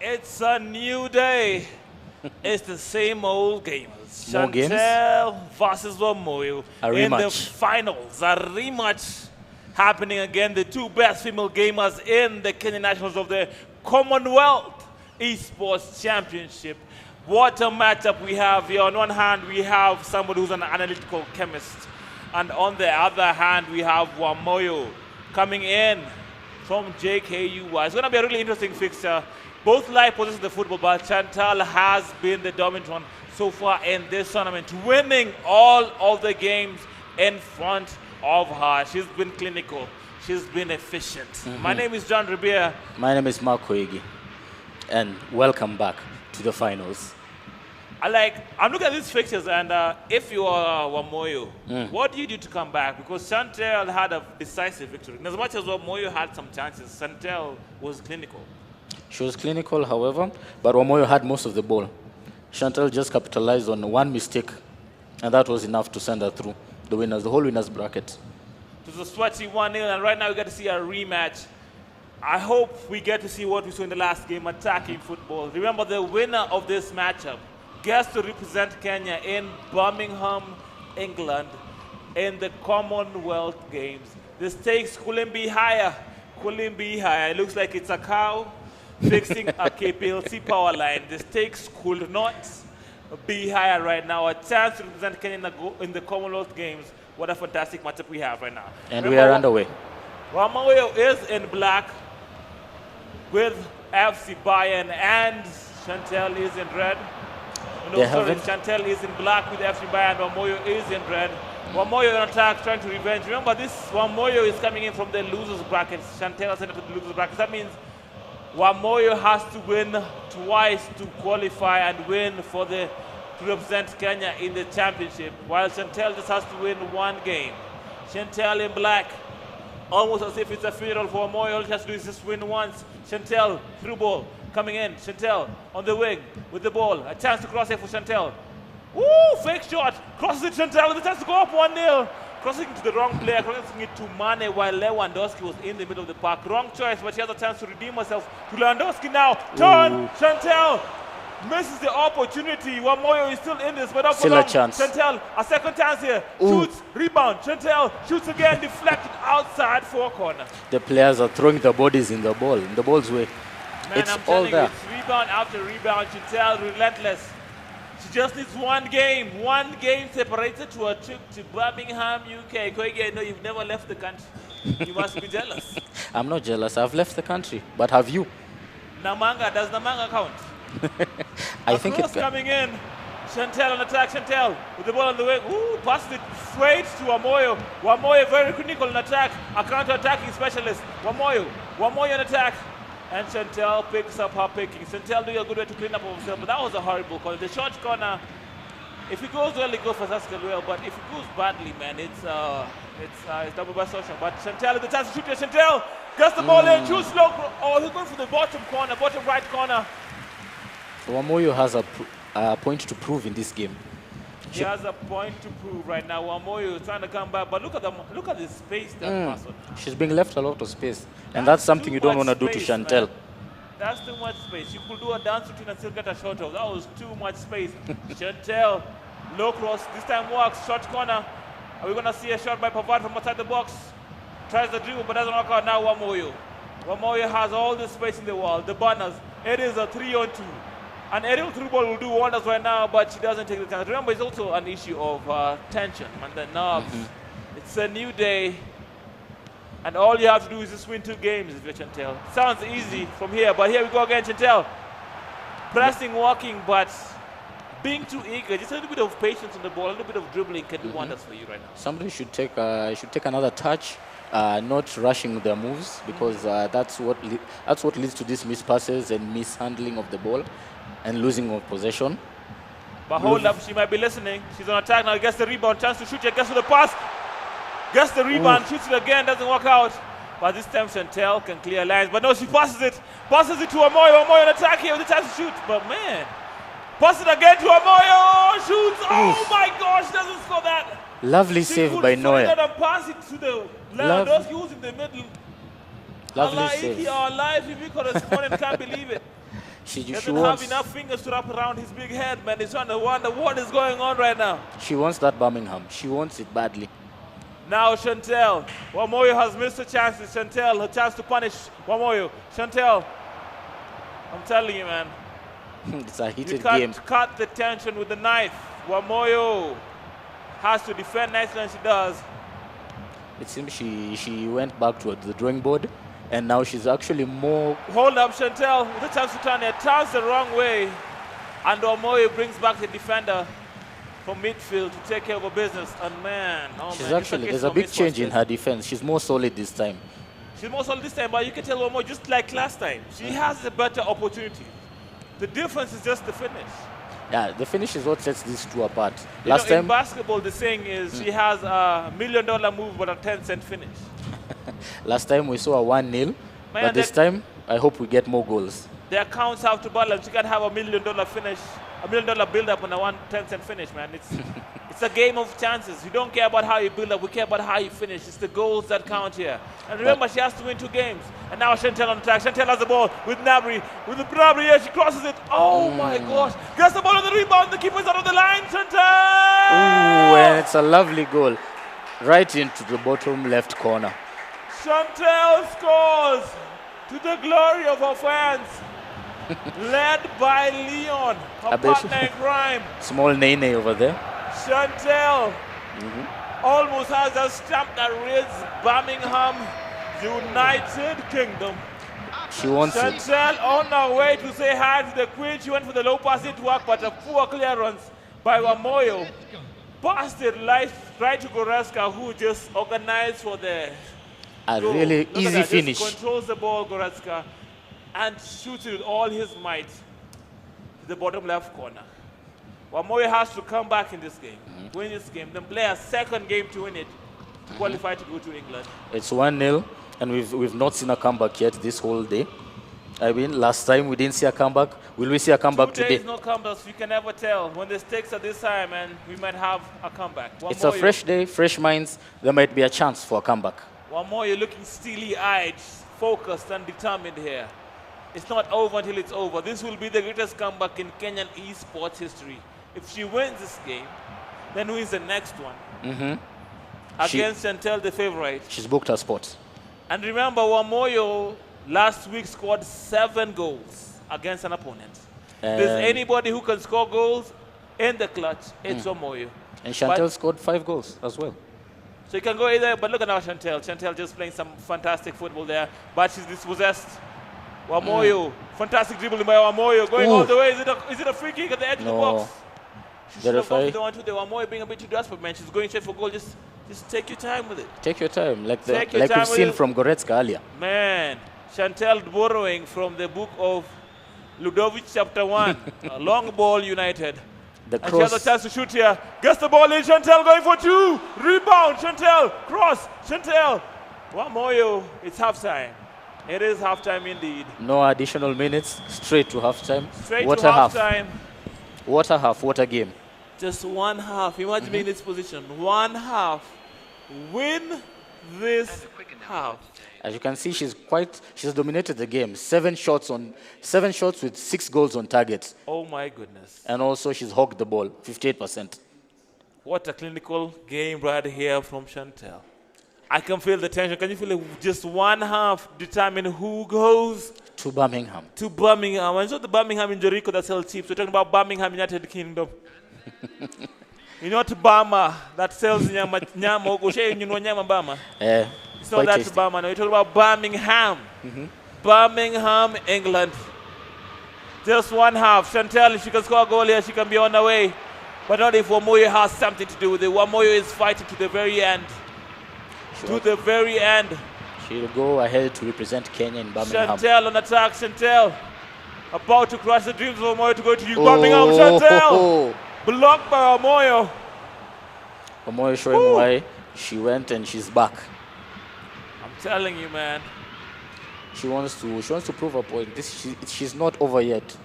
It's a new day. It's the same old gamers. More games? Chantel versus Wamoyo A in the rematch. finals. A rematch happening again. The two best female gamers in the Kenya Nationals of the Commonwealth Esports Championship. What a matchup we have here. On one hand, we have somebody who's an analytical chemist. And on the other hand, we have Wamoyo coming in from JKUY. It's going to be a really interesting fixture. Both like possess the football, but Chantal has been the dominant one so far in this tournament, winning all of the games in front of her. She's been clinical. She's been efficient. My name is John Ribier. My name is Mark Koigi, and welcome back to the finals. I'm looking at these fixtures, and if you are Wamoyo, what do you do to come back? Because Chantel had a decisive victory. And as much as Wamoyo had some chances, Chantel was clinical. She was clinical, however, but Wamoyo had most of the ball. Chantal just capitalized on one mistake, and that was enough to send her through the whole winners bracket. It was a sweaty 1-0, and right now we get to see a rematch. I hope we get to see what we saw in the last game, attacking football. Remember, the winner of this matchup gets to represent Kenya in Birmingham, England, in the Commonwealth Games. The stakes couldn't be higher. Couldn't be higher. It looks like it's a cow fixing a KPLC power line. The stakes could not be higher right now. A chance to represent Kenya in the Commonwealth Games. What a fantastic matchup we have right now. And we are underway. Wamoyo is in black with FC Bayern, and Chantel is in red. Chantel is in black with FC Bayern. Wamoyo is in red. Wamoyo in attack, trying to revenge. Remember, this Wamoyo is coming in from the losers bracket. Chantel has entered the losers bracket. That means Wamoyo has to win twice to qualify and win to represent Kenya in the championship, while Chantel just has to win one game. Chantel in black, almost as if it's a funeral for Wamoyo. All she has to do is just win once. Chantel, through ball, coming in. Chantel on the wing with the ball. A chance to cross it for Chantel. Woo, fake shot. Crosses it, Chantel with a chance to go up 1-0. Crossing it to the wrong player, crossing it to Mane while Lewandowski was in the middle of the park. Wrong choice, but she has a chance to redeem herself. To Lewandowski now. Turn, Chantel misses the opportunity. Wamoyo is still in this, but up Still a chance. Chantel, a second chance here. Shoots, rebound. Chantel shoots again, deflected outside four corner. The players are throwing the bodies in the ball's way. Man, It's I'm all telling there. you, it's rebound after rebound. Chantel relentless. She just needs one game. One game separated to a trip to Birmingham, UK. Koigi, I know you've never left the country. You must be jealous. I'm not jealous. I've left the country, but have you? Namanga, does Namanga count? I think Cross coming in. Chantel on attack. Chantel with the ball on the wing. Ooh, passes it straight to Wamoyo. Wamoyo very critical in attack. A counter-attacking specialist. Wamoyo on attack. And Chantel picks up her picking. Chantel doing a good way to clean up of himself, but that was a horrible corner. The short corner, if it goes well, it goes for Saskia well, but if it goes badly, man, it's double by social. But Chantel, the chance to shoot here. Chantel gets the ball in, shoots low. Oh, he's going for the bottom corner, bottom right corner. Wamoyo has a point to prove in this game. He has a point to prove right now. Wamoyo is trying to come back, but look at the space that passes. She's being left a lot of space, and that's something you don't want to do to Chantel. Man. That's too much space. You could do a dance routine and still get a shot off. That was too much space. Chantel, low cross, this time works, short corner. Are we going to see a shot by Pavard from outside the box? Tries the dribble, but doesn't work out now. Wamoyo. Wamoyo has all the space in the world. The banners, it is a 3-on-2. An aerial through ball will do wonders right now, but she doesn't take the chance. Remember, it's also an issue of tension and the nerves. It's a new day, and all you have to do is just win 2 games if you're Chantel. Sounds easy from here, but here we go again, Chantel. Pressing, walking, but being too eager. Just a little bit of patience on the ball, a little bit of dribbling can do wonders for you right now. Somebody should take another touch, not rushing their moves, because that's what leads to these missed passes and mishandling of the ball and losing of possession. But hold up, she might be listening. She's on attack now, gets the rebound, chance to shoot here, gets to the pass, gets the rebound, shoots it again, doesn't work out. But this time Chantel can clear lines, but no, she passes it to Wamoyo. Wamoyo on attack here with the chance to shoot, but man, pass it again to Wamoyo, shoots, oh my gosh, doesn't score that. Lovely save by Noya. She could pass it to the Lewandowski who's in the middle. Lovely save. Our live TV correspondent can't believe it. He doesn't have enough fingers to wrap around his big head, man. He's trying to wonder what is going on right now. She wants that Birmingham. She wants it badly. Now Chantel. Wamoyo has missed a chance. Chantel, her chance to punish Wamoyo. Chantel, I'm telling you, man. It's a heated game. game. You can't cut the tension with the knife. Wamoyo has to defend nicely, and she does. It seems she went back to the drawing board, and now she's actually more... Hold up, Chantel, with a chance to turn it. Turns the wrong way, and Wamoyo brings back the defender from midfield to take care of her business. And man, she's actually, there's a big change in her defense. She's more solid this time. She's more solid this time, but you can tell Wamoyo, just like last time, she has a better opportunity. The difference is just the finish. Yeah, the finish is what sets these two apart. Last time in basketball, the saying is she has a $1 million move but a 10-cent finish. Last time we saw a 1-0, but this time I hope we get more goals. The accounts have to balance. You can't have a $1 million finish, $1 million build up on a 10-cent finish, man. It's a game of chances. We don't care about how you build up. We care about how you finish. It's the goals that count here. And remember, she has to win 2 games. And now Chantel on attack. Chantel has the ball with Nabri. With the Nabri here, she crosses it. Oh my gosh. Gets the ball on the rebound. The keeper's out of the line. Chantel! Ooh, and it's a lovely goal. Right into the bottom left corner. Chantel scores to the glory of her fans. Led by Leon, her partner in crime. Small Nene over there. Chantel almost has a stamp that reads Birmingham, United Kingdom. She wants Chantel on her way to say hi to the Queen. She went for the low pass it worked, but a poor clearance by Wamoyo. Passed it right to Goretzka, who just organized for the really easy finish. Just controls the ball, Goretzka, and shoots it with all his might to the bottom left corner. Wamoyo has to come back in this game, win this game, then play a second game to win it, to qualify to go to England. It's 1-0, and we've not seen a comeback yet this whole day. I mean, last time we didn't see a comeback. Will we see a comeback today? No comebacks. You can never tell. When the stakes are this high, man, we might have a comeback. It's a fresh day, fresh minds. There might be a chance for a comeback. Wamoyo looking steely-eyed, focused and determined here. It's not over until it's over. This will be the greatest comeback in Kenyan esports history. If she wins this game, then wins the next one. Against Chantel, the favorite. She's booked her spot. And remember, Wamoyo last week scored 7 goals against an opponent. If there's anybody who can score goals in the clutch, it's Wamoyo. And Chantel scored 5 goals as well. So you can go either, but look at now Chantel. Chantel just playing some fantastic football there, but she's dispossessed. Wamoyo, fantastic dribbling by Wamoyo, going all the way. Is it a free kick at the edge of the box? She should have gone for the 1-2. The Wamoyo being a bit too desperate, man. She's going straight for goal. Just take your time with it. Take your time, like we've seen from Goretzka earlier. Man, Chantel borrowing from the book of Ludique chapter 1, long ball United. And she has a chance to shoot here. Gets the ball in, Chantel going for 2. Rebound, Chantel, cross, Chantel. Wamoyo, it's halftime. It is halftime indeed. No additional minutes, straight to halftime. Straight to halftime. What a half, what a game. Just one half. Imagine being in this position. One half. Win this half. As you can see, she's dominated the game. 7 shots with 6 goals on target. Oh my goodness. And also she's hogged the ball, 58%. What a clinical game right here from Chantel. I can feel the tension. Can you feel it? Just one half determine who goes to Birmingham. To Birmingham. And it's not the Birmingham in Jericho that sells chips. We're talking about Birmingham United Kingdom. You're not Bama that sells nyama. Bama. It's not that Bama. No, we're talking about Birmingham. Birmingham, England. Just one half. Chantel, if she can score a goal here, she can be on her way. But not if Wamoyo has something to do with it. Wamoyo is fighting to the very end. To the very end. She'll go ahead to represent Kenya in Birmingham. Chantel on attack. Chantel about to crush the dreams of Wamoyo to go to Birmingham. Chantel blocked by Wamoyo. Wamoyo showing why she went and she's back. I'm telling you, man. She wants to prove her point. She's not over yet.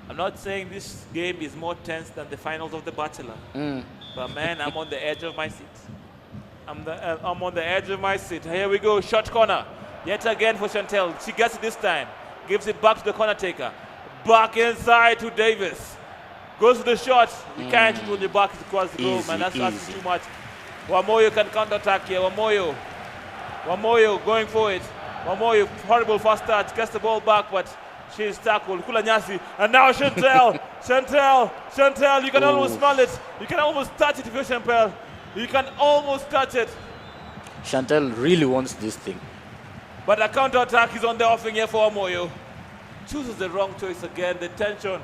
I'm not saying this game is more tense than the finals of The Bachelor. But man, I'm on the edge of my seat. I'm on the edge of my seat. Here we go, shot corner. Yet again for Chantel. She gets it this time. Gives it back to the corner taker. Back inside to Davis. Goes to the shot. You can't shoot when your back is across the goal, man. That's too much. Wamoyo can counter-attack here. Wamoyo going for it. Wamoyo, horrible first touch. Gets the ball back, but she's tackled. Kula Nyasi. And now Chantel. Chantel, you can almost smell it. You can almost touch it if you're Chantel. You can almost touch it. Chantel really wants this thing. But the counter-attack is on the offing here for Wamoyo. Chooses the wrong choice again. The tension.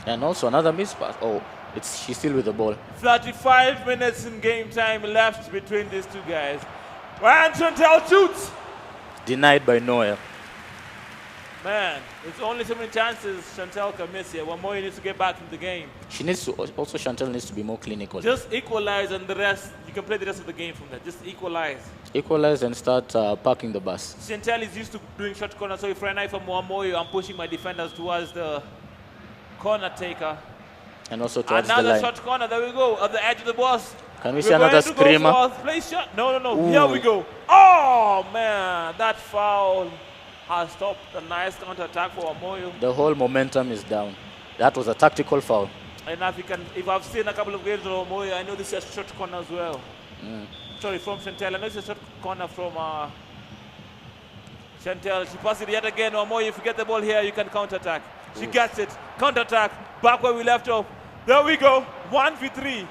And also another mispass. Oh, she's still with the ball. 35 minutes in game time left between these two guys. And Chantel shoots. Denied by Noel. Man, it's only so many chances Chantel can miss here. Wamoyo needs to get back in the game. Chantel needs to be more clinical. Just equalize and the rest, you can play the rest of the game from there. Just equalize. Equalize and start parking the bus. Chantel is used to doing short corners, so if I'm from Wamoyo, I'm pushing my defenders towards the corner taker. And also towards the line. Another short corner, there we go, at the edge of the box. Can we see another screamer? Play shot. No. Ooh. Here we go. Oh, man, that foul has stopped a nice counter-attack for Wamoyo. The whole momentum is down. That was a tactical foul. And if I've seen a couple of games of Wamoyo, I know this is a short corner as well. Sorry, from Chantel. I know it's a short corner from Chantel. She passes it yet again. Wamoyo, if you get the ball here, you can counter-attack. She gets it. Counter-attack. Back where we left off. There we go. 1v3.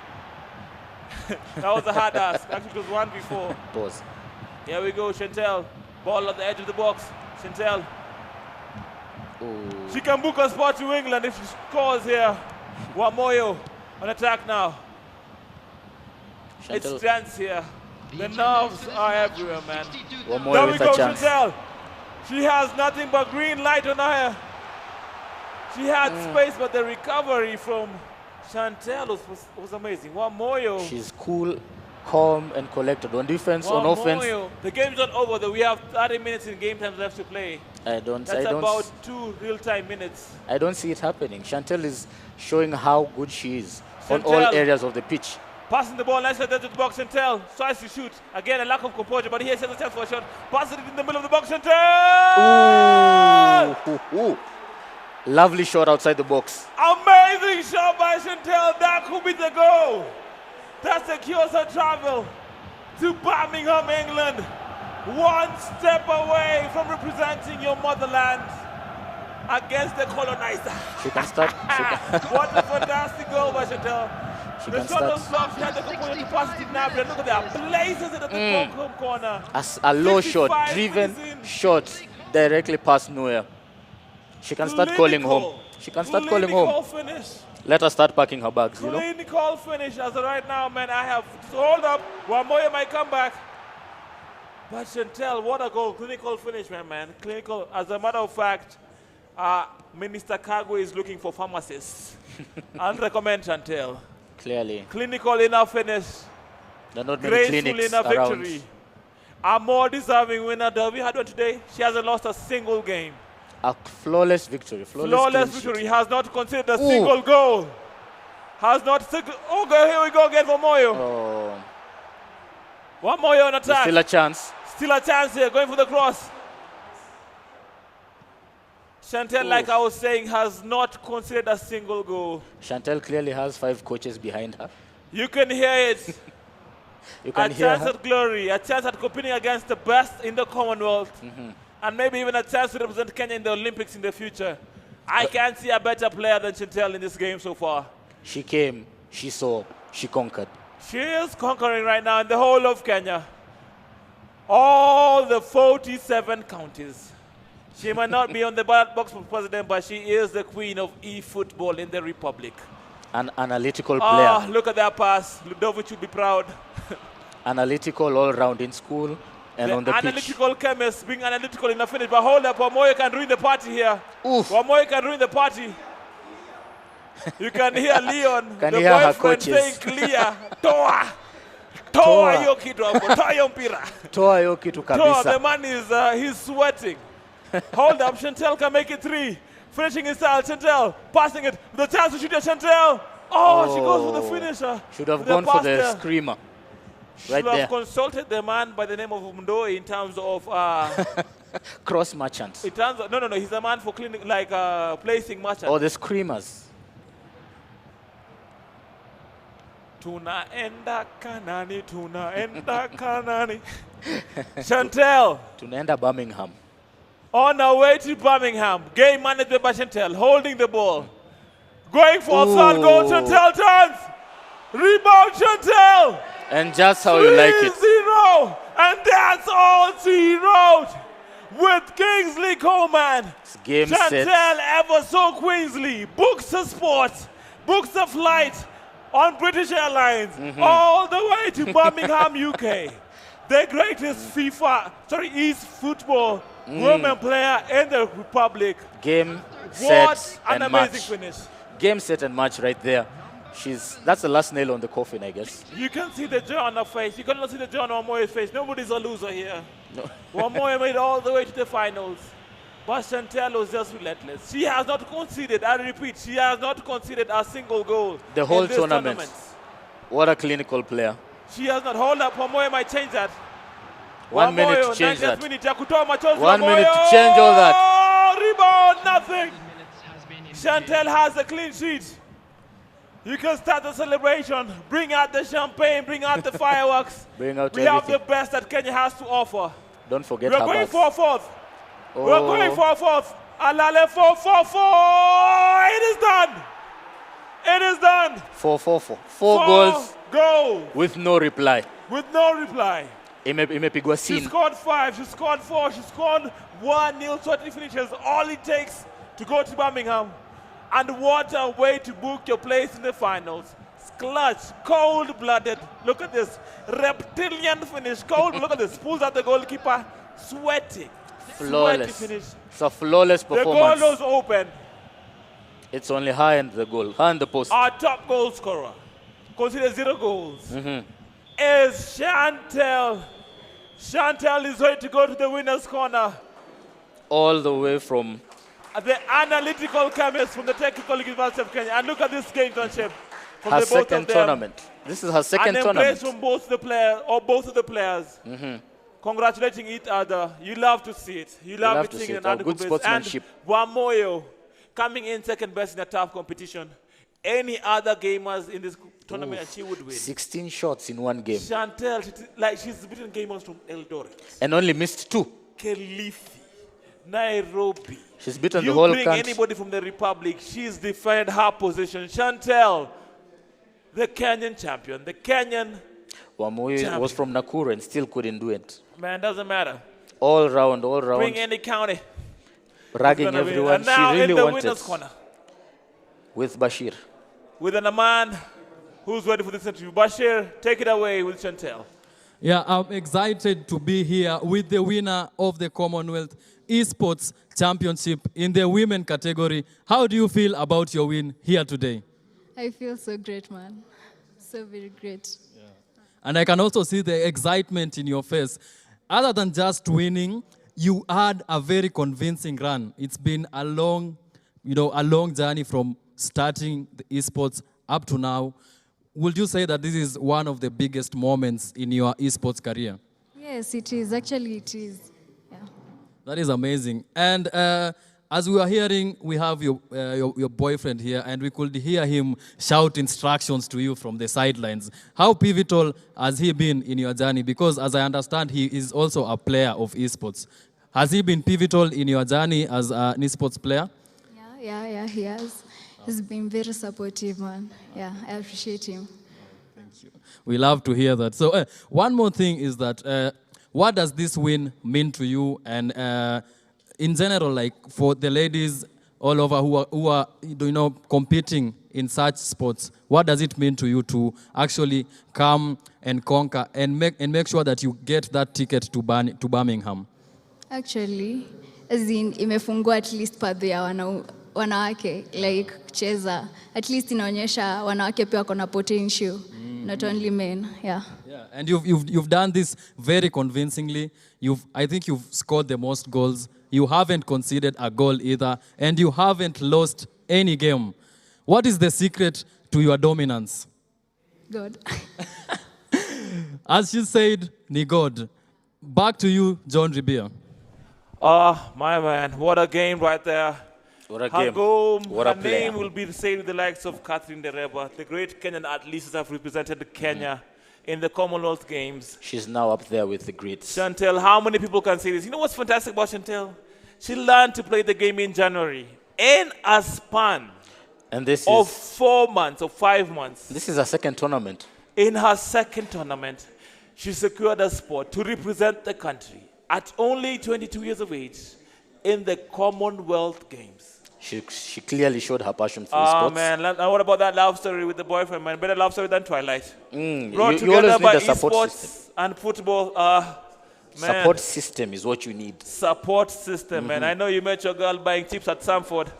That was a hard ask. Actually, it was 1v4. Pause. Here we go, Chantel. Ball at the edge of the box. Chantel. She can book a spot to England if she scores here. Wamoyo on attack now. Chantel. It's tense here. The nerves are everywhere, man. Wamoyo there we go, chance. Chantel. She has nothing but green light on her. She had space, but the recovery from Chantel was amazing. Wamoyo. She's cool, calm, and collected on defense, on offense. The game's not over, though. We have 30 minutes in game time left to play. That's about 2 real-time minutes. I don't see it happening. Chantel is showing how good she is on all areas of the pitch. Passing the ball nicely to the box, Chantel tries to shoot. Again, a lack of composure, but here sets a chance for a shot. Passes it in the middle of the box, Chantel! Ooh. Lovely shot outside the box. Amazing shot by Chantel. That could be the goal. That secures her travel to Birmingham, England. One step away from representing your motherland against the colonizer. She can start. What a fantastic goal by Chantel. The shot was blocked. She had the composure to pass it in now. Look at that. Blazes it at the home corner. A low shot, driven shot directly past Noel. She can start calling home. She can start calling home. Finish. Let her start packing her bags, Clinical finish. As of right now, man, I have hold up. Wamoyo might come back. But Chantel, what a goal. Clinical finish, man. Clinical. As a matter of fact, Minister Kagwe is looking for pharmacists. I'll recommend Chantel. Clearly. Clinical enough finish. There are not many clinics enough around. Victory. A more deserving winner. We had one today. She hasn't lost a single game. A flawless victory. Flawless victory. Has not conceded a single goal. Has not. Okay, here we go again for Moyo. Wamoyo on attack. There's still a chance. Still a chance here. Going for the cross. Chantel, like I was saying, has not conceded a single goal. Chantel clearly has 5 coaches behind her. You can hear it. You can hear a chance at glory. A chance at competing against the best in the Commonwealth. And maybe even a chance to represent Kenya in the Olympics in the future. I can't see a better player than Chantel in this game so far. She came, she saw, she conquered. She is conquering right now in the whole of Kenya. All the 47 counties. She might not be on the ballot box for president, but she is the queen of e-football in the Republic. An analytical player. Look at that pass. Ludovic should be proud. Analytical all round in school. And on the analytical pitch. chemist being analytical in the finish, but hold up, Wamoyo can ruin the party here. Wamoyo can ruin the party. You can hear Leon, can the hear boyfriend, saying clear, Toa hiyo kitu hapo, toa hiyo mpira. Toa hiyo kitu kabisa. The man is, he's sweating. Hold up, Chantel can make it 3. Finishing in style, Chantel, passing it, the chance to shoot at Chantel. She goes for the finisher. Should have gone for the screamer. Should have consulted the man by the name of Mndo in terms of Cross merchants. It turns out, no, he's a man for cleaning, like placing merchants. Or the screamers. Tunaenda Kanani, tunaenda Kanani. Chantel. Tunaenda Birmingham. On our way to Birmingham. Game managed by Chantel, holding the ball. Going for a third goal, Chantel turns. Rebound, Chantel. And just how you like it. 3-0. And that's all she wrote with Kingsley Coleman. It's game Chantel set. ever so Queensley books a spot, books a flight on British Airlines all the way to Birmingham, UK. The greatest East football women player in the Republic. Game, what set, an and amazing match. finish. Game, set, and match right there. That's the last nail on the coffin, I guess. You can see the joy on her face. You cannot see the joy on Wamoyo's face. Nobody's a loser here. No. Wamoyo made it all the way to the finals. But Chantel was just relentless. She has not conceded, I repeat, she has not conceded a single goal The whole in this tournament. What a clinical player. She has not. Hold up, Wamoyo might change that. 1 minute to change that. 1 minute to 1 minute to change all that. Rebound, nothing. Chantel has a clean sheet. You can start the celebration. Bring out the champagne, bring out the fireworks. Bring out We have everything. the best that Kenya has to offer. Don't forget We're her going bags. for fourth. Oh. We're going for fourth. Alale 4-4-4. It is done. It is done. 4-4-4. Four goals Go. with no reply. With no reply. Imepigwa She scene. scored 5, she scored 4, she scored 1-0 20 finishes. All it takes to go to Birmingham. And what a way to book your place in the finals. Clutch, cold-blooded. Look at this. Reptilian finish. Cold, look at this. Pulls out the goalkeeper. Sweating. Flawless. Sweaty finish. It's a flawless The performance. goal was open. It's only her and the goal. Her and the post. Our top goal scorer, considered 0 goals, is Chantel. Chantel is going to go to the winner's corner. All the way from... The analytical chemist from the Technical University of Kenya. And look at this gamemanship from her the both second of them. tournament. This is her second An tournament. embrace from both the players, or both of the players. Congratulating each other. You love to see it. You love to seeing see it. it. Oh, good sportsmanship. And Wamoyo coming in second best in a tough competition. Any other gamers in this tournament, she would win. 16 shots in one game. Chantel, she's beaten gamers from Eldoret, And only missed 2. Kilifi, Nairobi. She's beaten You the whole bring country. anybody from the Republic, she's defended her position. Chantel, the Kenyan champion, the Kenyan Wamoyo champion. was from Nakuru and still couldn't do it. Man, doesn't matter. All round. Bring any county. Bragging Gonna win. everyone. And now She really in the wanted. winner's corner, With Bashir. with a man who's ready for this interview. Bashir, take it away with Chantel. Yeah, I'm excited to be here with the winner of the Commonwealth Esports Championship in the women category. How do you feel about your win here today? I feel so great, man. So very great. And I can also see the excitement in your face. Other than just winning, you had a very convincing run. It's been a long journey from starting the esports up to now. Would you say that this is one of the biggest moments in your esports career? Yes, it is. Actually, it is. Yeah. That is amazing. And as we are hearing, we have your boyfriend here, and we could hear him shout instructions to you from the sidelines. How pivotal has he been in your journey? Because as I understand, he is also a player of esports. Has he been pivotal in your journey as an esports player? Yeah, he has. He's been very supportive, man. Yeah, I appreciate him. Thank you. We love to hear that. So one more thing is that what does this win mean to you? And in general, like for the ladies all over who are competing in such sports, what does it mean to you to actually come and conquer and make sure that you get that ticket to Birmingham? Actually, as in, imefungua at least path ya wanawake, like kucheza. At least inaonyesha wanawake pia wako na potential, not only men. Yeah. Yeah, and you've done this very convincingly. I think you've scored the most goals. You haven't conceded a goal either, and you haven't lost any game. What is the secret to your dominance? God. As you said, ni God. Back to you, John Ribier. Oh, my man, what a game right there. What a Her game. goal, What her a player. name will be the same with the likes of Catherine Dereba. The great Kenyan athletes have represented Kenya in the Commonwealth Games. She's now up there with the greats. Chantel, how many people can say this? You know what's fantastic about Chantel? She learned to play the game in January in a span And this of is 4 months or 5 months. this is a second tournament. In her second tournament, she secured a spot to represent the country at only 22 years of age in the Commonwealth Games. She clearly showed her passion for Oh sports. man, and what about that love story with the boyfriend, man? Better love story than Twilight. Brought You together always by need a support esports system. and football. Man. Support system is what you need. Support system, man. I know you met your girl buying chips at Sanford.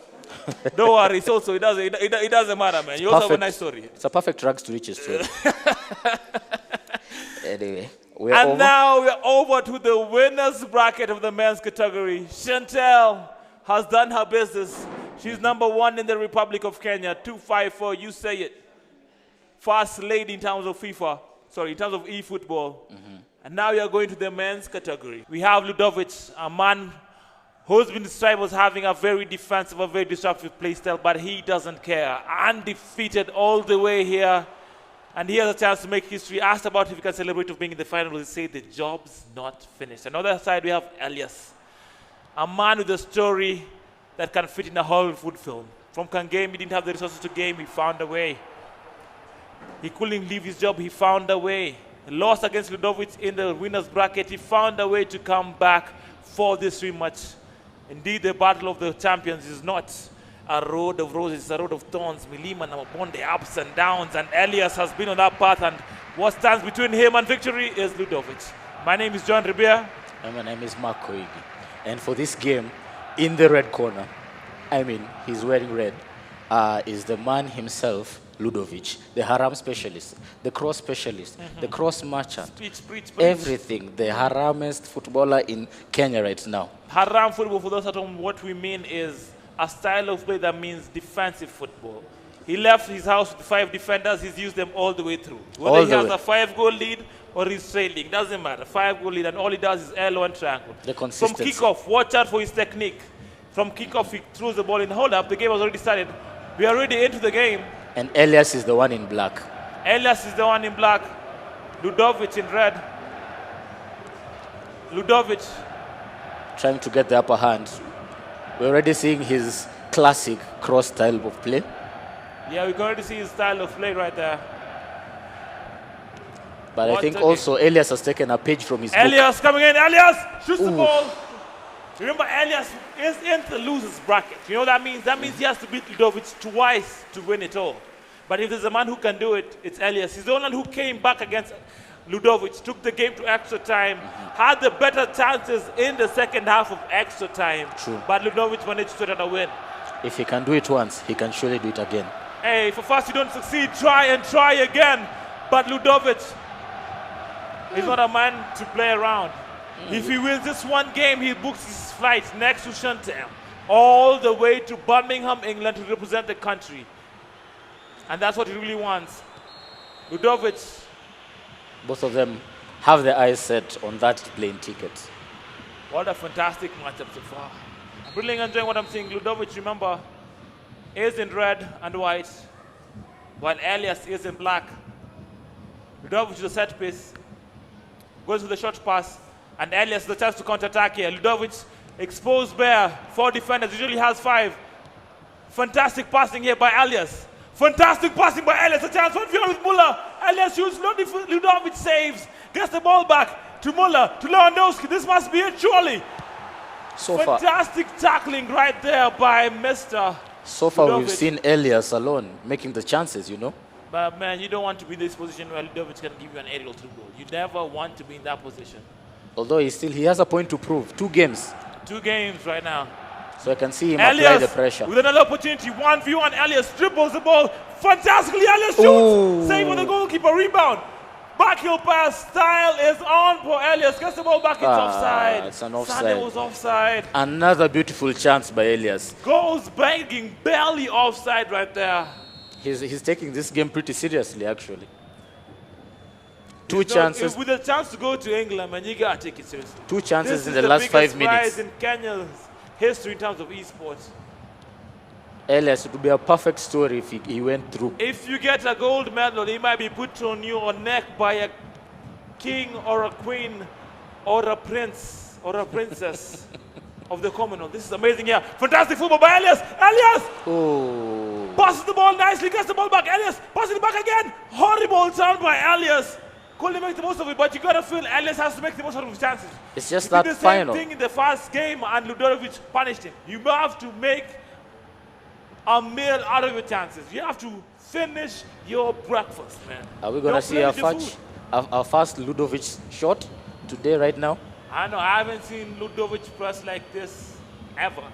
Don't worry, it's also, it doesn't matter, man. You also have a nice story. It's a perfect rags to riches story. Anyway, we're And over. now we're over to the winners bracket of the men's category. Chantel has done her business. She's number 1 in the Republic of Kenya, 254, you say it. First lady in terms of FIFA, in terms of e-football. And now we are going to the men's category. We have Ludovic, a man who's been described as having a very defensive, a very disruptive play style, but he doesn't care. Undefeated all the way here. And he has a chance to make history. Asked about if he can celebrate of being in the final, he said the job's not finished. On the other side, we have Elias, a man with a story that can fit in a Hollywood film. From Kangame, he didn't have the resources to game, he found a way. He couldn't leave his job, he found a way. He lost against Ludovic in the winner's bracket, he found a way to come back for this rematch. Indeed, the battle of the champions is not a road of roses, it's a road of thorns, milima na mabonde, ups and downs, and Elias has been on that path, and what stands between him and victory is Ludovic. My name is John Ribia. And my name is Mark Koigi. And for this game, in the red corner, he's wearing red, is the man himself, Ludovic, the haram specialist, the cross specialist, the cross merchant, Preach. everything, the haramest footballer in Kenya right now. Haram football, for those at home, what we mean is a style of play that means defensive football. He left his house with 5 defenders, he's used them all the way through. Whether he has a 5-goal lead or he's trailing, doesn't matter. 5-goal lead, and all he does is L1 triangle. The From consistency. kickoff, watch out for his technique. From kickoff, he throws the ball in. Hold up, the game has already started. We are already into the game. And Elias is the one in black. Elias is the one in black. Ludovic in red. Ludovic. Trying to get the upper hand. We're already seeing his classic cross style of play. Yeah, we can already see his style of play right there. But I think also Elias has taken a page from his book. Elias coming in. Elias shoots the ball. Remember, Elias is in the loser's bracket. You know what that means? That means he has to beat Ludovic twice to win it all. But if there's a man who can do it, it's Elias. He's the only one who came back against Ludovic, took the game to extra time, had the better chances in the second half of extra time. True. But Ludovic managed to get a win. If he can do it once, he can surely do it again. Hey, if first you don't succeed, try and try again. But Ludovic is not a man to play around. If he wins this one game, he books his flight next to Chantel, all the way to Birmingham, England, to represent the country. And that's what he really wants. Ludovic. Both of them have their eyes set on that plane ticket. What a fantastic matchup so far. I'm really enjoying what I'm seeing. Ludovic, remember, is in red and white, while Elias is in black. Ludovic is a set piece, goes with the short pass, and Elias the chance to counter-attack here. Ludovic exposed bare, 4 defenders, usually has 5. Fantastic passing here by Elias. Fantastic passing by Elias, a chance for Fiona with Muller. Elias shoots, Ludovic saves, gets the ball back to Muller, to Lewandowski. This must be it, surely. Fantastic tackling right there by Mr. So far, Ludovic. we've seen Elias alone making the chances, you know. But man, you don't want to be in this position where Ludovic can give you an aerial through goal. You never want to be in that position. Although he has a point to prove. 2 games. 2 games right now. So I can see him apply the pressure. With another opportunity, 1v1, Elias dribbles the ball fantastically. Elias shoots, save for the goalkeeper, rebound. Backheel pass, style is on for Elias. Gets the ball back, it's offside. It's an offside. Sunday was offside. Another beautiful chance by Elias. Goes banging, barely offside right there. He's taking this game pretty seriously, actually. Two chances. With a chance to go to England, man, you gotta take it seriously. Two chances in the last 5 minutes. This is the biggest prize in Kenya's history in terms of esports. Elias, it would be a perfect story if he went through. If you get a gold medal, it might be put on your neck by a king or a queen or a prince or a princess of the Commonwealth. This is amazing here. Fantastic football by Elias. Elias! Oh. Passes the ball nicely, gets the ball back. Elias passes it back again. Horrible turn by Elias. Couldn't make the most of it, but you gotta feel Elias has to make the most out of his chances. It's just he that did the final. same thing in the first game, and Ludovic punished him. You have to make a meal out of your chances. You have to finish your breakfast, man. Are we gonna see our first Ludovic shot today, right now? I know, I haven't seen Ludovic press like this ever.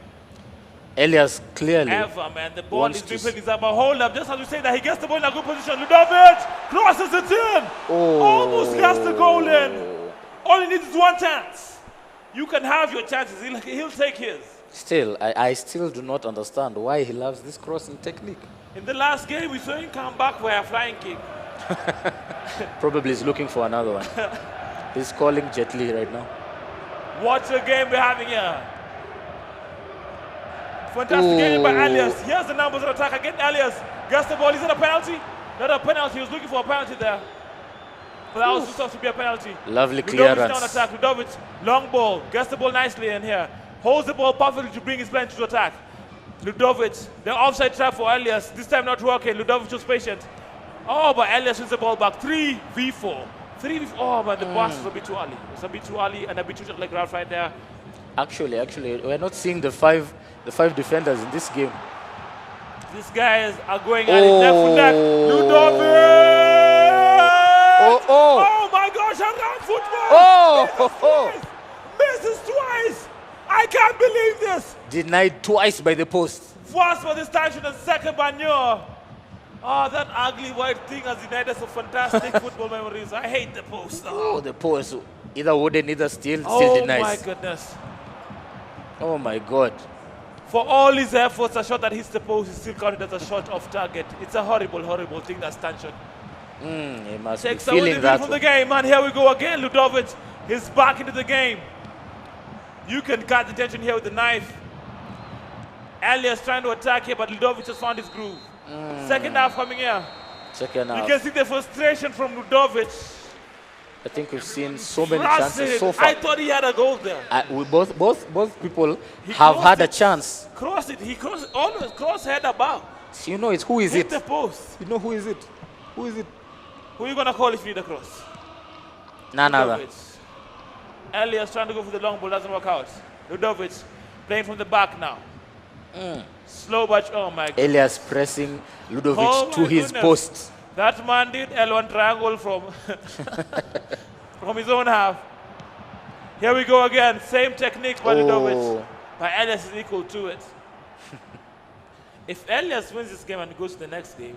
Elias clearly. Ever, man. The ball is being played. But hold up, just as we say that, he gets the ball in a good position. Ludovic crosses it in. Oh. Almost gets the goal in. All he needs is one chance. You can have your chances. He'll take his. Still, I still do not understand why he loves this crossing technique. In the last game, we saw him come back by a flying kick. Probably he's looking for another one. He's calling Jet Li right now. What a game we're having here. Fantastic game by Elias. Here's the numbers of attack again. Elias gets the ball. Is it a penalty? Not a penalty. He was looking for a penalty there. But that was supposed to be a penalty. Lovely Ludovic clearance. down attack. Ludovic, long ball. Gets the ball nicely in here. Holds the ball perfectly to bring his plan to attack. Ludovic, the offside trap for Elias. This time not working. Ludovic was patient. Oh, but Elias wins the ball back. 3v4. 3v4. Oh, but the pass was a bit too early. It's a bit too early and a bit too like rough right there. Actually, we're not seeing the five defenders in this game. These guys are going at it neck for neck. Ludovic! Oh my gosh, around football! Misses twice! I can't believe this! Denied twice by the post. First for this time, and second by Nyo. Oh, that ugly white thing has denied us some fantastic football memories. I hate the post. Oh, the post. Either wooden, either steel, still oh denies. Oh my goodness. Oh my God. For all his efforts, a shot that hits the post is still counted as a shot off target. It's a horrible, horrible thing, that stanchion. He must Takes be feeling that from the game, and here we go again. Ludovic is back into the game. You can cut the tension here with the knife. Elias trying to attack here, but Ludovic has found his groove. Second half coming here. Second half. You can see the frustration from Ludovic. I think we've seen so many chances so far. I thought he had a goal there. Both people have had a chance. Cross it. He crossed always cross head above. So you know it's who is Hit it? the post. You know who is it? Who is it? Who are you gonna call if you need a cross? None other. Elias trying to go for the long ball, doesn't work out. Ludovic playing from the back now. Slow but oh my God. Elias pressing Ludovic to his post. That man did L1 triangle from from his own half. Here we go again. Same technique by Ludovic. But Elias is equal to it. If Elias wins this game and goes to the next game,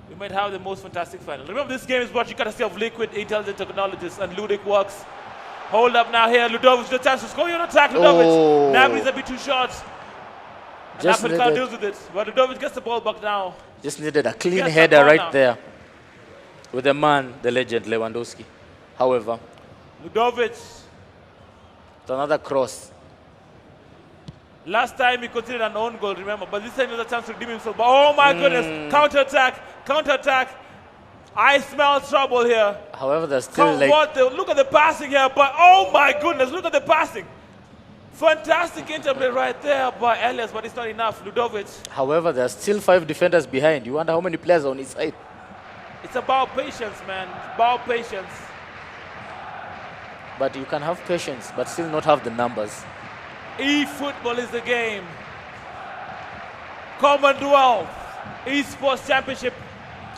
we might have the most fantastic final. Remember, this game is brought to you courtesy of Liquid Intelligent Technologies and Ludique Works. Hold up now here. Ludovic, the chance to score. You're on attack, Ludovic. Nabry's a bit too short. Just Africa deals with it. But Ludovic gets the ball back now. Just needed a clean header right there with the man, the legend, Lewandowski. However, Ludovic. It's another cross. Last time he considered an own goal, remember, but this time he has a chance to redeem himself. But oh my goodness, counter-attack, counter-attack. I smell trouble here. However, there's still look at the passing here, but oh my goodness, look at the passing. Fantastic interplay right there by Elias, but it's not enough. Ludovic. However, there's still 5 defenders behind. You wonder how many players are on his side. It's about patience, man. It's about patience. But you can have patience, but still not have the numbers. E-football is the game. Commonwealth Esports Championship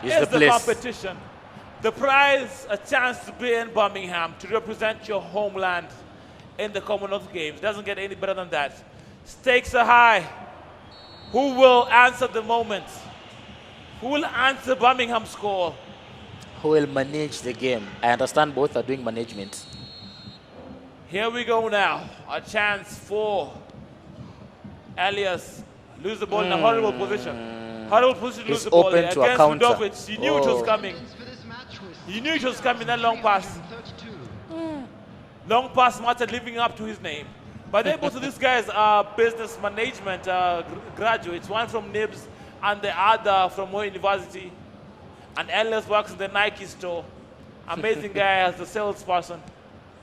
is the competition. The prize, a chance to be in Birmingham to represent your homeland in the Commonwealth Games. Doesn't get any better than that. Stakes are high. Who will answer the moment? Who will answer Birmingham's call? Who will manage the game? I understand both are doing management. Here we go now. A chance for Elias. Lose the ball in a horrible position. Horrible position to lose the ball open to a against counter. Ludovic. He knew it was coming. He knew it was coming, that long pass. Long pass started living up to his name. But then both of these guys are business management graduates, one from NIBS and the other from Moy University. And Elias works in the Nike store. Amazing guy as a salesperson.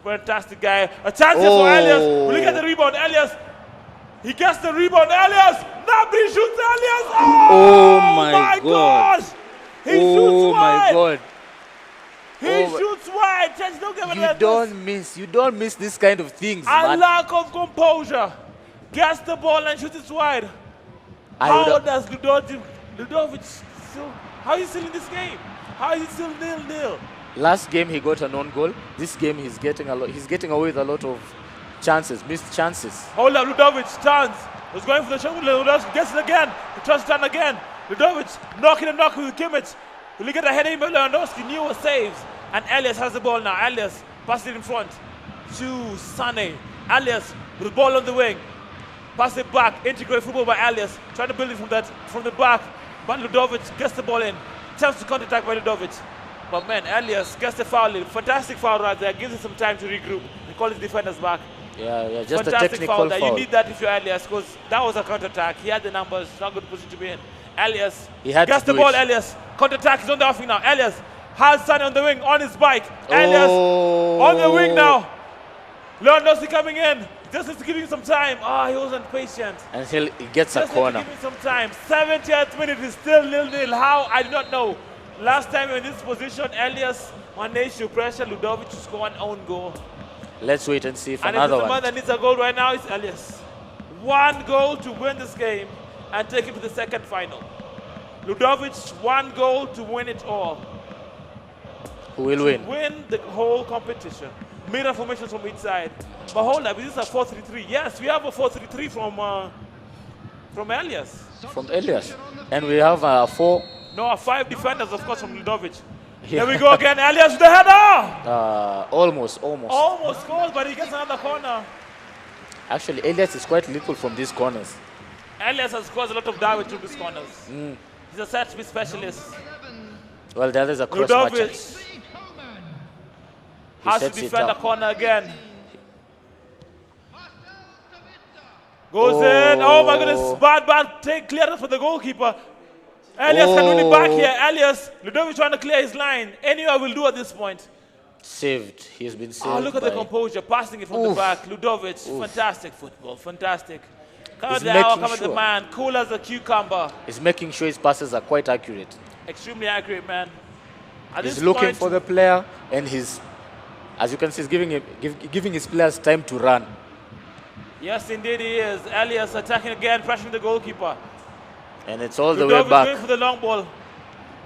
Fantastic guy. A chance here for Elias. Look at the rebound. Elias. He gets the rebound. Elias. Nobody shoots Elias. Oh my gosh. He shoots wide. Oh my God. He shoots wide. Just don't give it You don't miss this kind of things, a man. lack of composure. Gets the ball and shoots it wide. How does Ludovic still, how is he still in this game? How is he still 0-0? Last game he got an own goal. This game he's getting away with a lot of chances, missed chances. Hold up, Ludovic, chance. Was going for the shot. Ludovic gets it again. He tries to turn again. Ludovic knocking with Kimmich. Look at the heading, Lewandowski, Neuer saves. And Elias has the ball now. Elias passes it in front to Sane. Elias with the ball on the wing. Pass it back. Integrate football by Elias. Trying to build it from the back. But Ludovic gets the ball in. Attempts to counter-attack by Ludovic. But man, Elias gets the foul in. Fantastic foul right there. Gives him some time to regroup. He calls his defenders back. Yeah, just fantastic a technical foul. You need that if you're Elias, because that was a counter-attack. He had the numbers. Not good position to be in. Elias gets the ball. Elias counter-attack. He's on the offing now. Elias has Sonny on the wing on his bike. Elias on the wing now. Lewandowski coming in. Just is giving him some time. He wasn't patient. Until he gets a corner. Give him some time. 70th minute is still 0-0. How? I do not know. Last time in this position, Elias managed to pressure Ludovic to score an own goal. Let's wait and see if and another one. one. The man that needs a goal right now is Elias. One goal to win this game and take it to the second final. Ludovic, one goal to win it all. Who will win? Win the whole competition. Mirror formations from each side. But hold up, is this a 4-3-3? Yes, we have a 4-3-3 from Elias. From Elias. And we have a 4. No, 5 defenders, of course, from Ludovic. Here we go again. Elias with the header! Almost. Almost scores, but he gets another corner. Actually, Elias is quite little from these corners. Elias has caused a lot of damage to these corners. He's a set piece specialist. Well, there is a cross Ludovic match. has to defend a corner again. Goes in. Oh my goodness. Bad. Take clearance for the goalkeeper. Elias can win it back here. Elias, Ludovic trying to clear his line. Anyone will do at this point. Saved. He has been saved. Look at the composure. Passing it from the back. Ludovic. Fantastic football. Fantastic. Come at the man. Cool as a cucumber. He's making sure his passes are quite accurate. Extremely accurate, man. He's looking for the player, and he's, as you can see, he's giving his players time to run. Yes, indeed he is. Elias attacking again, pressuring the goalkeeper. And it's all the way back. Going for the long ball.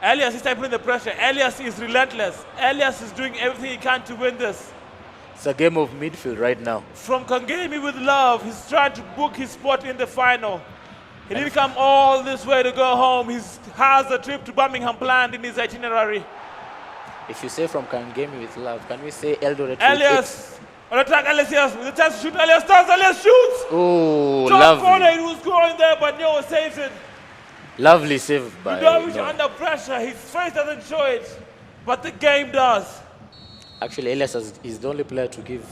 Elias is putting the pressure. Elias is relentless. Elias is doing everything he can to win this. It's a game of midfield right now. From Kangemi with love, he's trying to book his spot in the final. He didn't come all this way to go home. He has a trip to Birmingham planned in his itinerary. If you say from Kangemi with love, can we say Eldoret? Elias on attack. Elias with a chance to shoot. Elias starts. Elias shoots. Oh, Top lovely. corner. It was going there, but no one saves it. Lovely save by Ludovic under pressure. His face doesn't show it, but the game does. Actually, Elias is the only player to give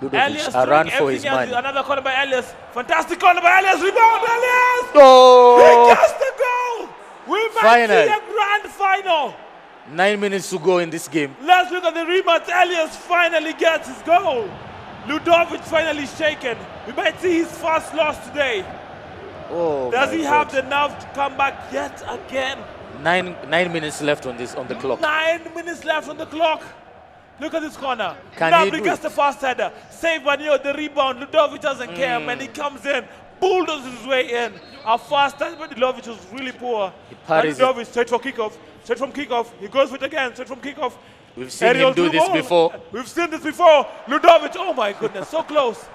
Ludovic a run for his money. Another corner by Elias. Fantastic corner by Elias. Rebound, Elias! Oh! He gets the goal! We might see a grand final. 9 minutes to go in this game. Let's look at the rematch. Elias finally gets his goal. Ludovic finally shaken. We might see his first loss today. Oh, does he have the nerve to come back yet again? 9 minutes left on the clock. 9 minutes left on the clock. Look at this corner. Can he gets the first header. Save Vanio, the rebound. Ludovic doesn't care, man. He comes in, bulldozes his way in. Our first time, but Ludovic was really poor. Ludovic straight for kickoff. Straight from kickoff. He goes for it again. Straight from kickoff. We've seen him do this before. We've seen this before. Ludovic, oh my goodness, so close.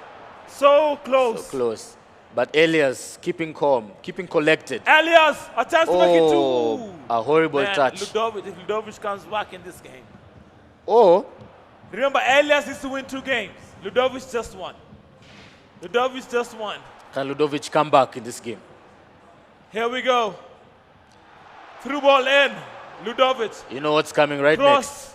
So close. So close. But Elias keeping calm, keeping collected. Elias, a chance to make it two. A horrible touch. If Ludovic comes back in this game. Remember, Elias is to win 2 games. Ludovic just won. Ludovic just won. Can Ludovic come back in this game? Here we go. Through ball in. Ludovic. You know what's coming right next.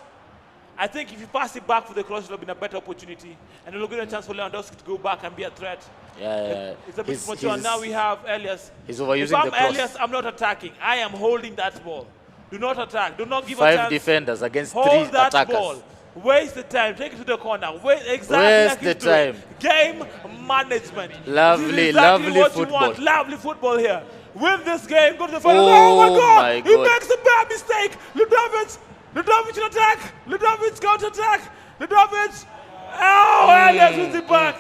I think if you pass it back for the cross, it would have been a better opportunity. And it will give a chance for Lewandowski to go back and be a threat. Yeah. It's a bit mature. Now we have Elias. He's overusing if I'm the cross. Elias, I'm not attacking. I am holding that ball. Do not attack. Do not give a 5 chance. defenders against 3 Hold that attackers. ball. Waste the time. Take it to the corner. Exactly Waste like the he's doing. time. Game management. Lovely, This is exactly lovely what football. You want. Lovely football here. Win this game. Go to the final. Oh My God! my He God. makes a bad mistake. Ludovic in attack. Ludovic counter attack. Ludovic. Oh, Elias wins it back.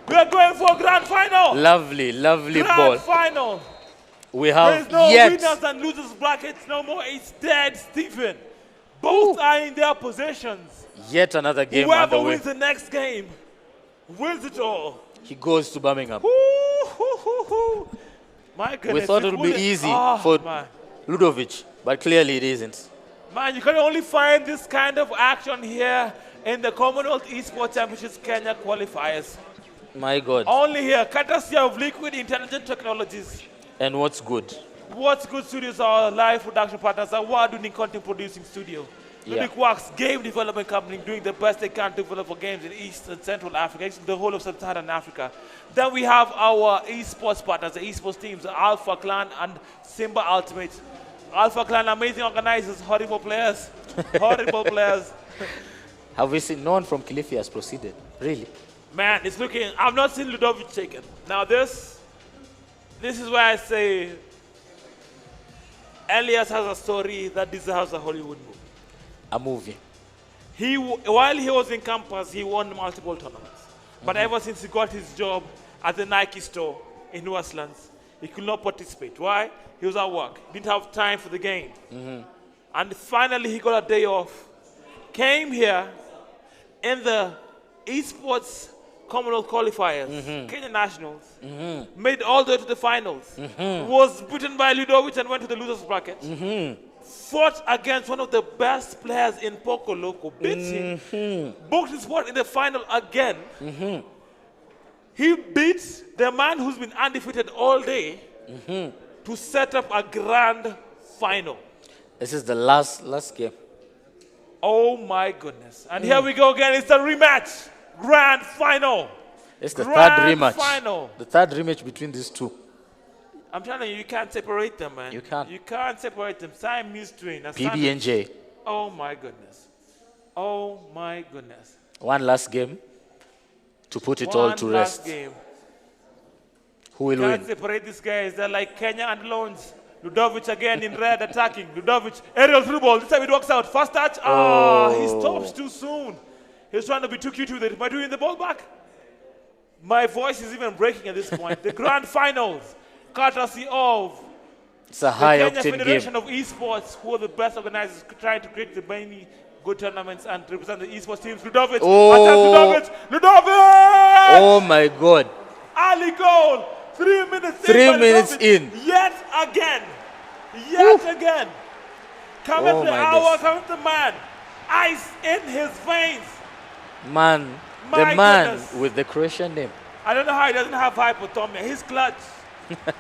We are going for a grand final. Lovely, lovely Grand ball. final. We There have is no yet. winners and losers brackets no more. It's dead, Stephen. Both are in their positions. Yet another game Whoever underway. wins the next game wins it all. He goes to Birmingham. My goodness. We thought it would be easy for man. Ludovic, but clearly it isn't. Man, you can only find this kind of action here in the Commonwealth Esports Championships Kenya qualifiers. My God. Only here, courtesy of Liquid Intelligent Technologies. And what's good? What's Good Studios, our live production partners, award-winning content producing studio. Yeah. Ludique Works, game development company, doing the best they can to develop for games in East and Central Africa, actually the whole of Sub-Saharan Africa. Then we have our esports partners, the esports teams, Alpha Clan and Simba Ultimate. Alpha Clan, amazing organizers, horrible players, horrible players. Have we seen no one from Kilifi has proceeded? Really? Man, it's looking, I've not seen Ludovic taken. Now this is where I say Elias has a story that deserves a Hollywood movie. A movie. While he was in campus, he won multiple tournaments. But ever since he got his job at the Nike store in Westlands, he could not participate. Why? He was at work. Didn't have time for the game. And finally, he got a day off. Came here in the Esports Commonwealth Qualifiers, Kenya Nationals, made all the way to the finals, was beaten by Ludovic and went to the losers bracket. Fought against one of the best players in Poco Loco, beat him, booked his spot in the final again. He beats the man who's been undefeated all day to set up a grand final. This is the last game. Oh my goodness. And here we go again. It's the rematch. Grand final. It's the Grand third rematch. final. The third rematch between these two. I'm telling you, you can't separate them, man. You can't. You can't separate them. Siamese twin. PB&J. Oh my goodness. Oh my goodness. One last game to put it all to One rest. last game. Who will Can't win? separate these guys. They're like Kenya and Loans. Ludovic again in red attacking. Ludovic, aerial through ball. This time it works out. First touch. He stops too soon. He was trying to be too cute with it. Am I doing the ball back? My voice is even breaking at this point. The grand finals, courtesy of It's a the high Kenya octane Federation game. of Esports, who are the best organizers trying to create the many good tournaments and represent the esports teams. Ludovic, Oh. Ludovic! Oh my God. Ali goal! 3 minutes 3 by minutes Ludovic. in. Yet again. Yet again. Coming Oh to the my hour, days. coming to the man. Ice in his veins. Man, My the man goodness. with the Croatian name. I don't know how he doesn't have hypothermia. He's clutch.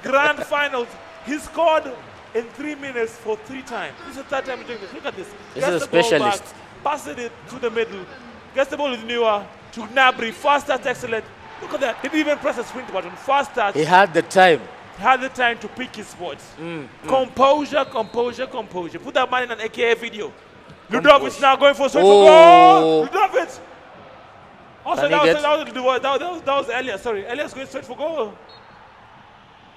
Grand finals. He scored in 3 minutes for 3 times. This is the third time he's doing this. Look at this. This Gets is a the ball specialist. back, passes it to the middle. Gets the ball with Newer to Gnabry. Fast touch, excellent. Look at that. Didn't even press the sprint button. Fast touch. He had the time. Had the time to pick his spots. Composure, composure, composure. Put that man in an AKA video. Ludovic now going for straight for goal. Ludovic. Also, Can he that was Elias. Sorry, Elias going straight for goal.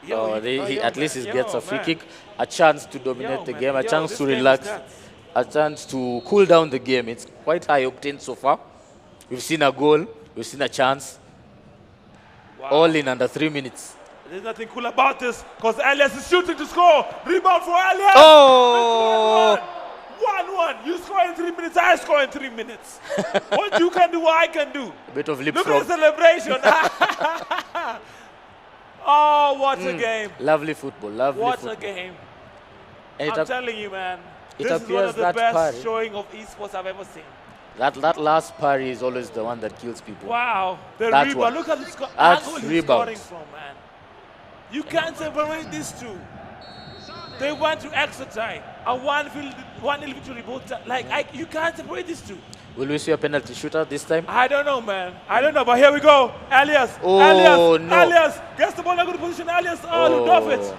At least he gets a free kick, a chance to dominate the game, a chance this to game is relax, nuts. a chance to cool down the game. It's quite high octane so far. We've seen a goal, we've seen a chance, Wow. all in under 3 minutes. There's nothing cool about this because Elias is shooting to score. Rebound for Elias. Oh! It's 1-1. You score in 3 minutes, I score in 3 minutes. What you can do, I can do. A bit of Look at leapfrog. the celebration. Oh, what a game. Lovely football, lovely What football. a game. And I'm telling you, man. it This is one appears of the that best party- showing of esports I've ever seen. that last parry is always the one that kills people. Wow. The That rebound. one. Look at the That's angle he's rebound. scoring from, man. You can't separate these two. They went to extra time. A one individual both time. You can't separate these two. Will we see a penalty shootout this time? I don't know, man. I don't know, but here we go. Alias. Oh, Alias. no. Alias. Gets the ball in a good position. Alias. Oh, Ludovic.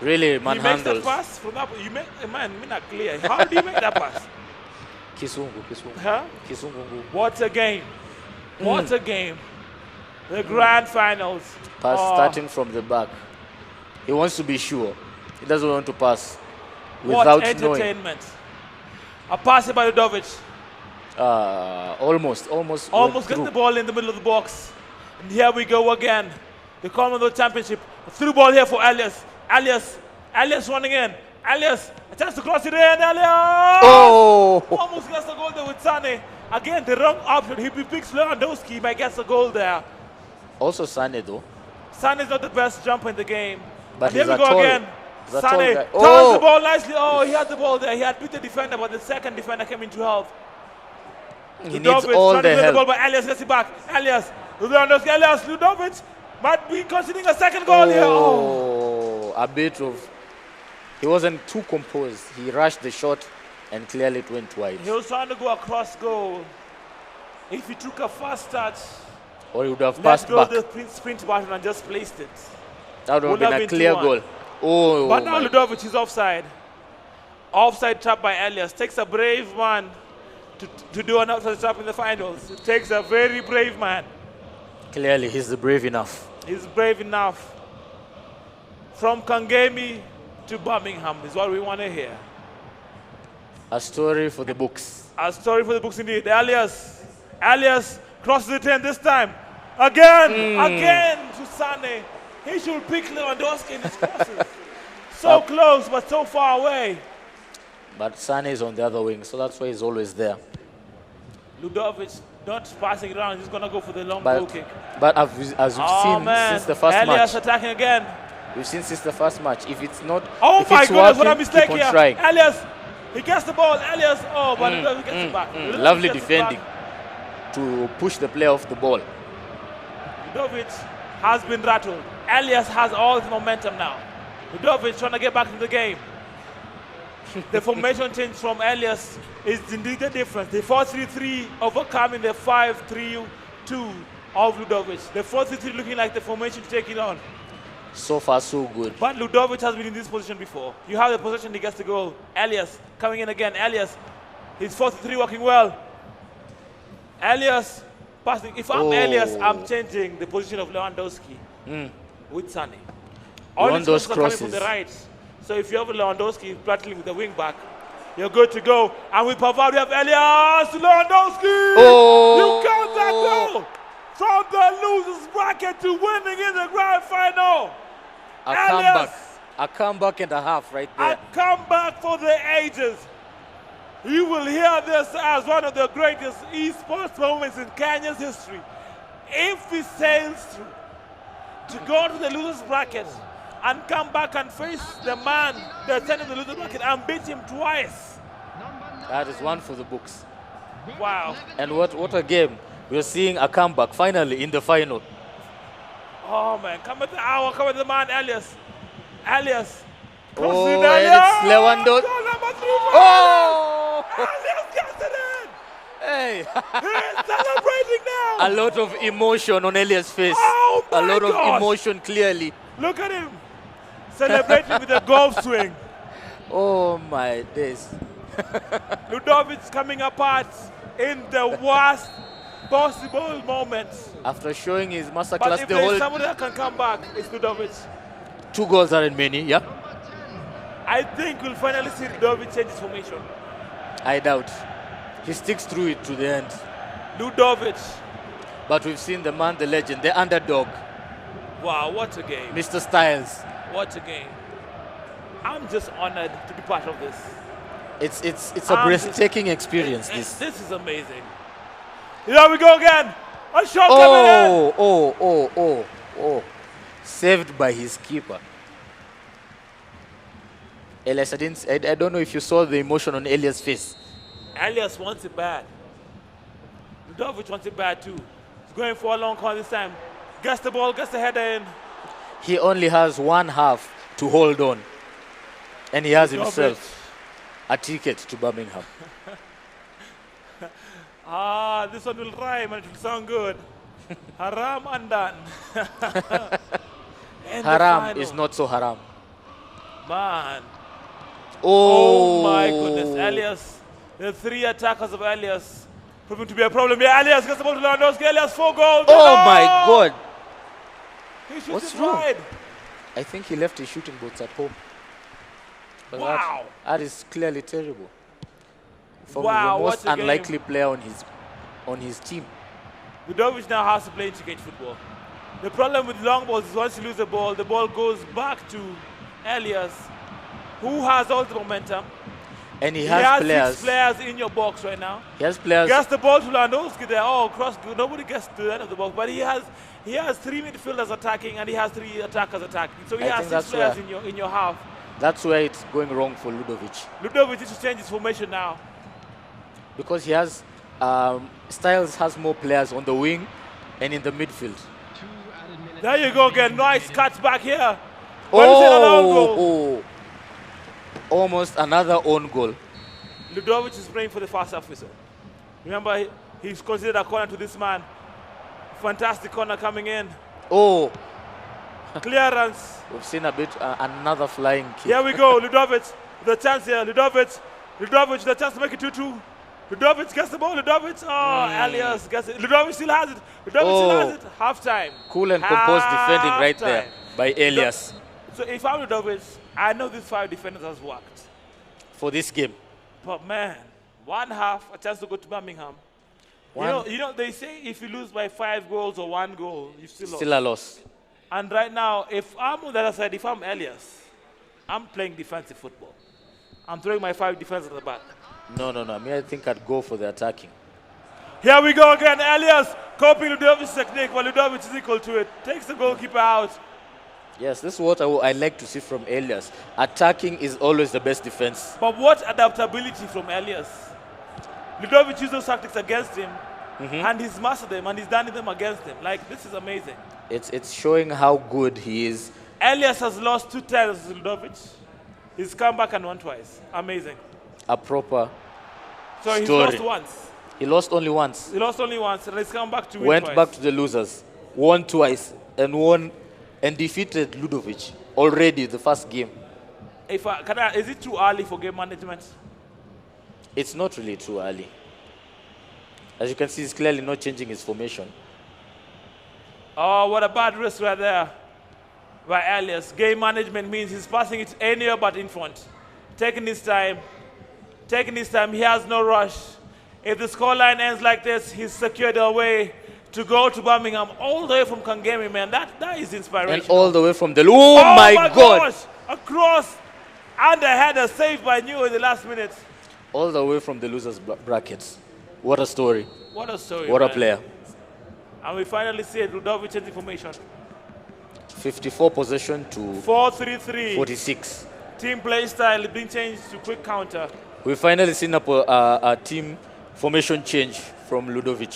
Really, He makes that manhandles. pass from that. You make, man, me not clear. How do you make that pass? Kisungu. Huh? Kisungu. What a game. What a game. The grand finals. Pass starting from the back. He wants to be sure. He doesn't want to pass without what knowing. entertainment. A pass by Ludovic. Almost Gets the ball in the middle of the box. And here we go again. The Commonwealth Championship. A through ball here for Alias. Alias running in. Alias, a chance to cross it in. Alias! Oh! Almost gets the goal there with Sane. Again, the wrong option. He picks Lewandowski, he might get the goal there. Also Sane though. Sane is not the best jumper in the game. But and here he's we a go tall, again. he's a tall Sane guy. turns Oh! the ball nicely. Oh, he had the ball there. He had beat the defender, but the second defender came into help. He needs all the trying to win the ball, help. but Alias gets it back. Alias, Lewandowski, Alias, Ludovic might be considering a second goal here. Oh. A bit of... He wasn't too composed. He rushed the shot and clearly it went wide. He was trying to go across goal. If he took a fast touch, Or he would have let passed go back. of the sprint button and just placed it. That would Would have have been a been clear 2-1. goal. Oh, But now my. Ludovic is offside. Offside trap by Elias. Takes a brave man to do an offside trap in the finals. It takes a very brave man. Clearly, he's brave enough. He's brave enough. From Kangemi to Birmingham is what we want to hear. A story for the books. A story for the books indeed. Alias crosses it in this time. Again to Sane. He should pick Lewandowski in his crosses. So close, but so far away. But Sane is on the other wing, so that's why he's always there. Ludovic not passing it around. He's going to go for the long goal kick. But as we've seen since the first Elias match, attacking again. we've seen since the first match, if it's not, Oh if my it's goodness, what a working, mistake keep on here. trying. Elias, he gets the ball. Elias, oh, but Ludovic gets it back. Ludovic Lovely gets it defending back. to push the player off the ball. Ludovic has been rattled. Elias has all the momentum now. Ludovic trying to get back into the game. The formation change from Elias is indeed the difference. The 4-3-3 overcoming the 5-3-2 of Ludovic. The 4-3-3 looking like the formation to take it on. So far, so good. But Ludovic has been in this position before. You have the possession, he gets the goal. Elias coming in again. Elias, his 4-3 working well. Elias passing. If I'm Elias, I'm changing the position of Lewandowski with Sane. All his crosses are coming from the right. So if you have Lewandowski battling with the wing back, you're good to go. And with Pavard, we have Elias Lewandowski. Oh. You count that goal from the losers bracket to winning in the grand final. A comeback and a half right there. A comeback for the ages. You will hear this as one of the greatest esports moments in Kenya's history. If he sails through to go to the losers bracket and come back and face the man that's sending the losers bracket and beat him twice. That is one for the books. Wow. And what a game. We're seeing a comeback finally in the final. Oh man, come at the hour, come at the man, Elias. Elias. Oh, it, and it's Lewandowski. Goal number 3 for Oh! Elias gets it in. Hey. He's celebrating now. A lot of emotion on Elias' face. Oh my A lot gosh. of emotion clearly. Look at him. Celebrating with a golf swing. Oh my days. Ludovic coming apart in the worst possible moments. After showing his But masterclass if the there's whole somebody that can come back, it's Ludovic. 2 goals aren't many, yeah? I think we'll finally see Ludovic change his formation. I doubt. He sticks through it to the end. Ludovic. But we've seen the man, the legend, the underdog, Wow, what a game. Mr. Styles. What a game. I'm just honored to be part of this. It's a breathtaking experience, this. This is amazing. Here we go again. A shot coming in. Oh. Saved by his keeper. Elias, I don't know if you saw the emotion on Elias' face. Elias wants it bad. Ludovic wants it bad too. He's going for a long call this time. Gets the ball, gets the header in. He only has one half to hold on. And he has himself a ticket to Birmingham. This one will rhyme and it will sound good. Haram and done. Haram is not so haram. Man. Oh, Oh my goodness. Elias. The 3 attackers of Elias proving to be a problem. Yeah, Elias gets the ball to Lewandowski. Elias 4 goals. Oh my God. He shoots What's it wrong? wide. I think he left his shooting boots at home. But Wow. that is clearly terrible. From Wow, the most what a game. unlikely player on his team. Ludovic now has to play integrate football. The problem with long balls is once you lose the ball goes back to Elias, who has all the momentum. And he He has has players. 6 players in your box right now. He has players. Gets the ball to Lewandowski there. Oh, cross. Nobody gets to the end of the box. But he has 3 midfielders attacking and he has 3 attackers attacking. So he I has think 6 that's players where- in your half. That's where it's going wrong for Ludovic. Ludovic needs to change his formation now. Because he has, Styles has more players on the wing and in the midfield. There you go again. Nice cuts back here. What is it, an own goal? Oh, almost another own goal. Ludovic is playing for the first half whistle. Remember, he's considered a corner to this man. Fantastic corner coming in. Oh, Clearance. we've seen a bit, another flying kick. Here we go. Ludovic with a chance here. Ludovic the chance to make it 2-2. Ludovic gets the ball. Ludovic. Oh, Elias gets it. Ludovic still has it. Ludovic still has it. Half time. Cool and composed defending right there by Elias So if I'm Ludovic, I know these 5 defenders has worked. for this game. But man, 1 half, a chance to go to Birmingham. You know, they say if you lose by 5 goals or 1 goal, you still lost. Still a loss. And right now, if I'm on the other side, if I'm Elias, I'm playing defensive football. I'm throwing my 5 defenders at the back. No. I mean, I think I'd go for the attacking. Here we go again. Elias copying Ludovic's technique, but Ludovic is equal to it. Takes the goalkeeper out. Yes, this is what I like to see from Elias. Attacking is always the best defense. But what adaptability from Elias. Ludovic used those tactics against him, and he's mastered them, and he's done them against him. Like, this is amazing. It's showing how good he is. Elias has lost 2 times to Ludovic. He's come back and won twice. Amazing. A proper So he's story. lost once. He lost only once. He lost only once, and he's come back to win Went twice. back to the losers. Won twice and defeated Ludovic already the first game. Is it too early for game management? It's not really too early. As you can see, he's clearly not changing his formation. Oh, what a bad risk right there by Elias. Game management means he's passing it anywhere but in front. Taking his time. He has no rush. If the scoreline ends like this, he's secured a way to go to Birmingham all the way from Kangemi, man. That is inspiration. And all the way from the... Oh, my God! Gosh! Across and a header saved by New in the last minute. All the way from the losers brackets. What a story. What a story, What a man. player. And we finally see Ludovic changing formation. 54 possession to 4-3-3. 46. Team play style being changed to quick counter. We finally seen a team formation change from Ludovic.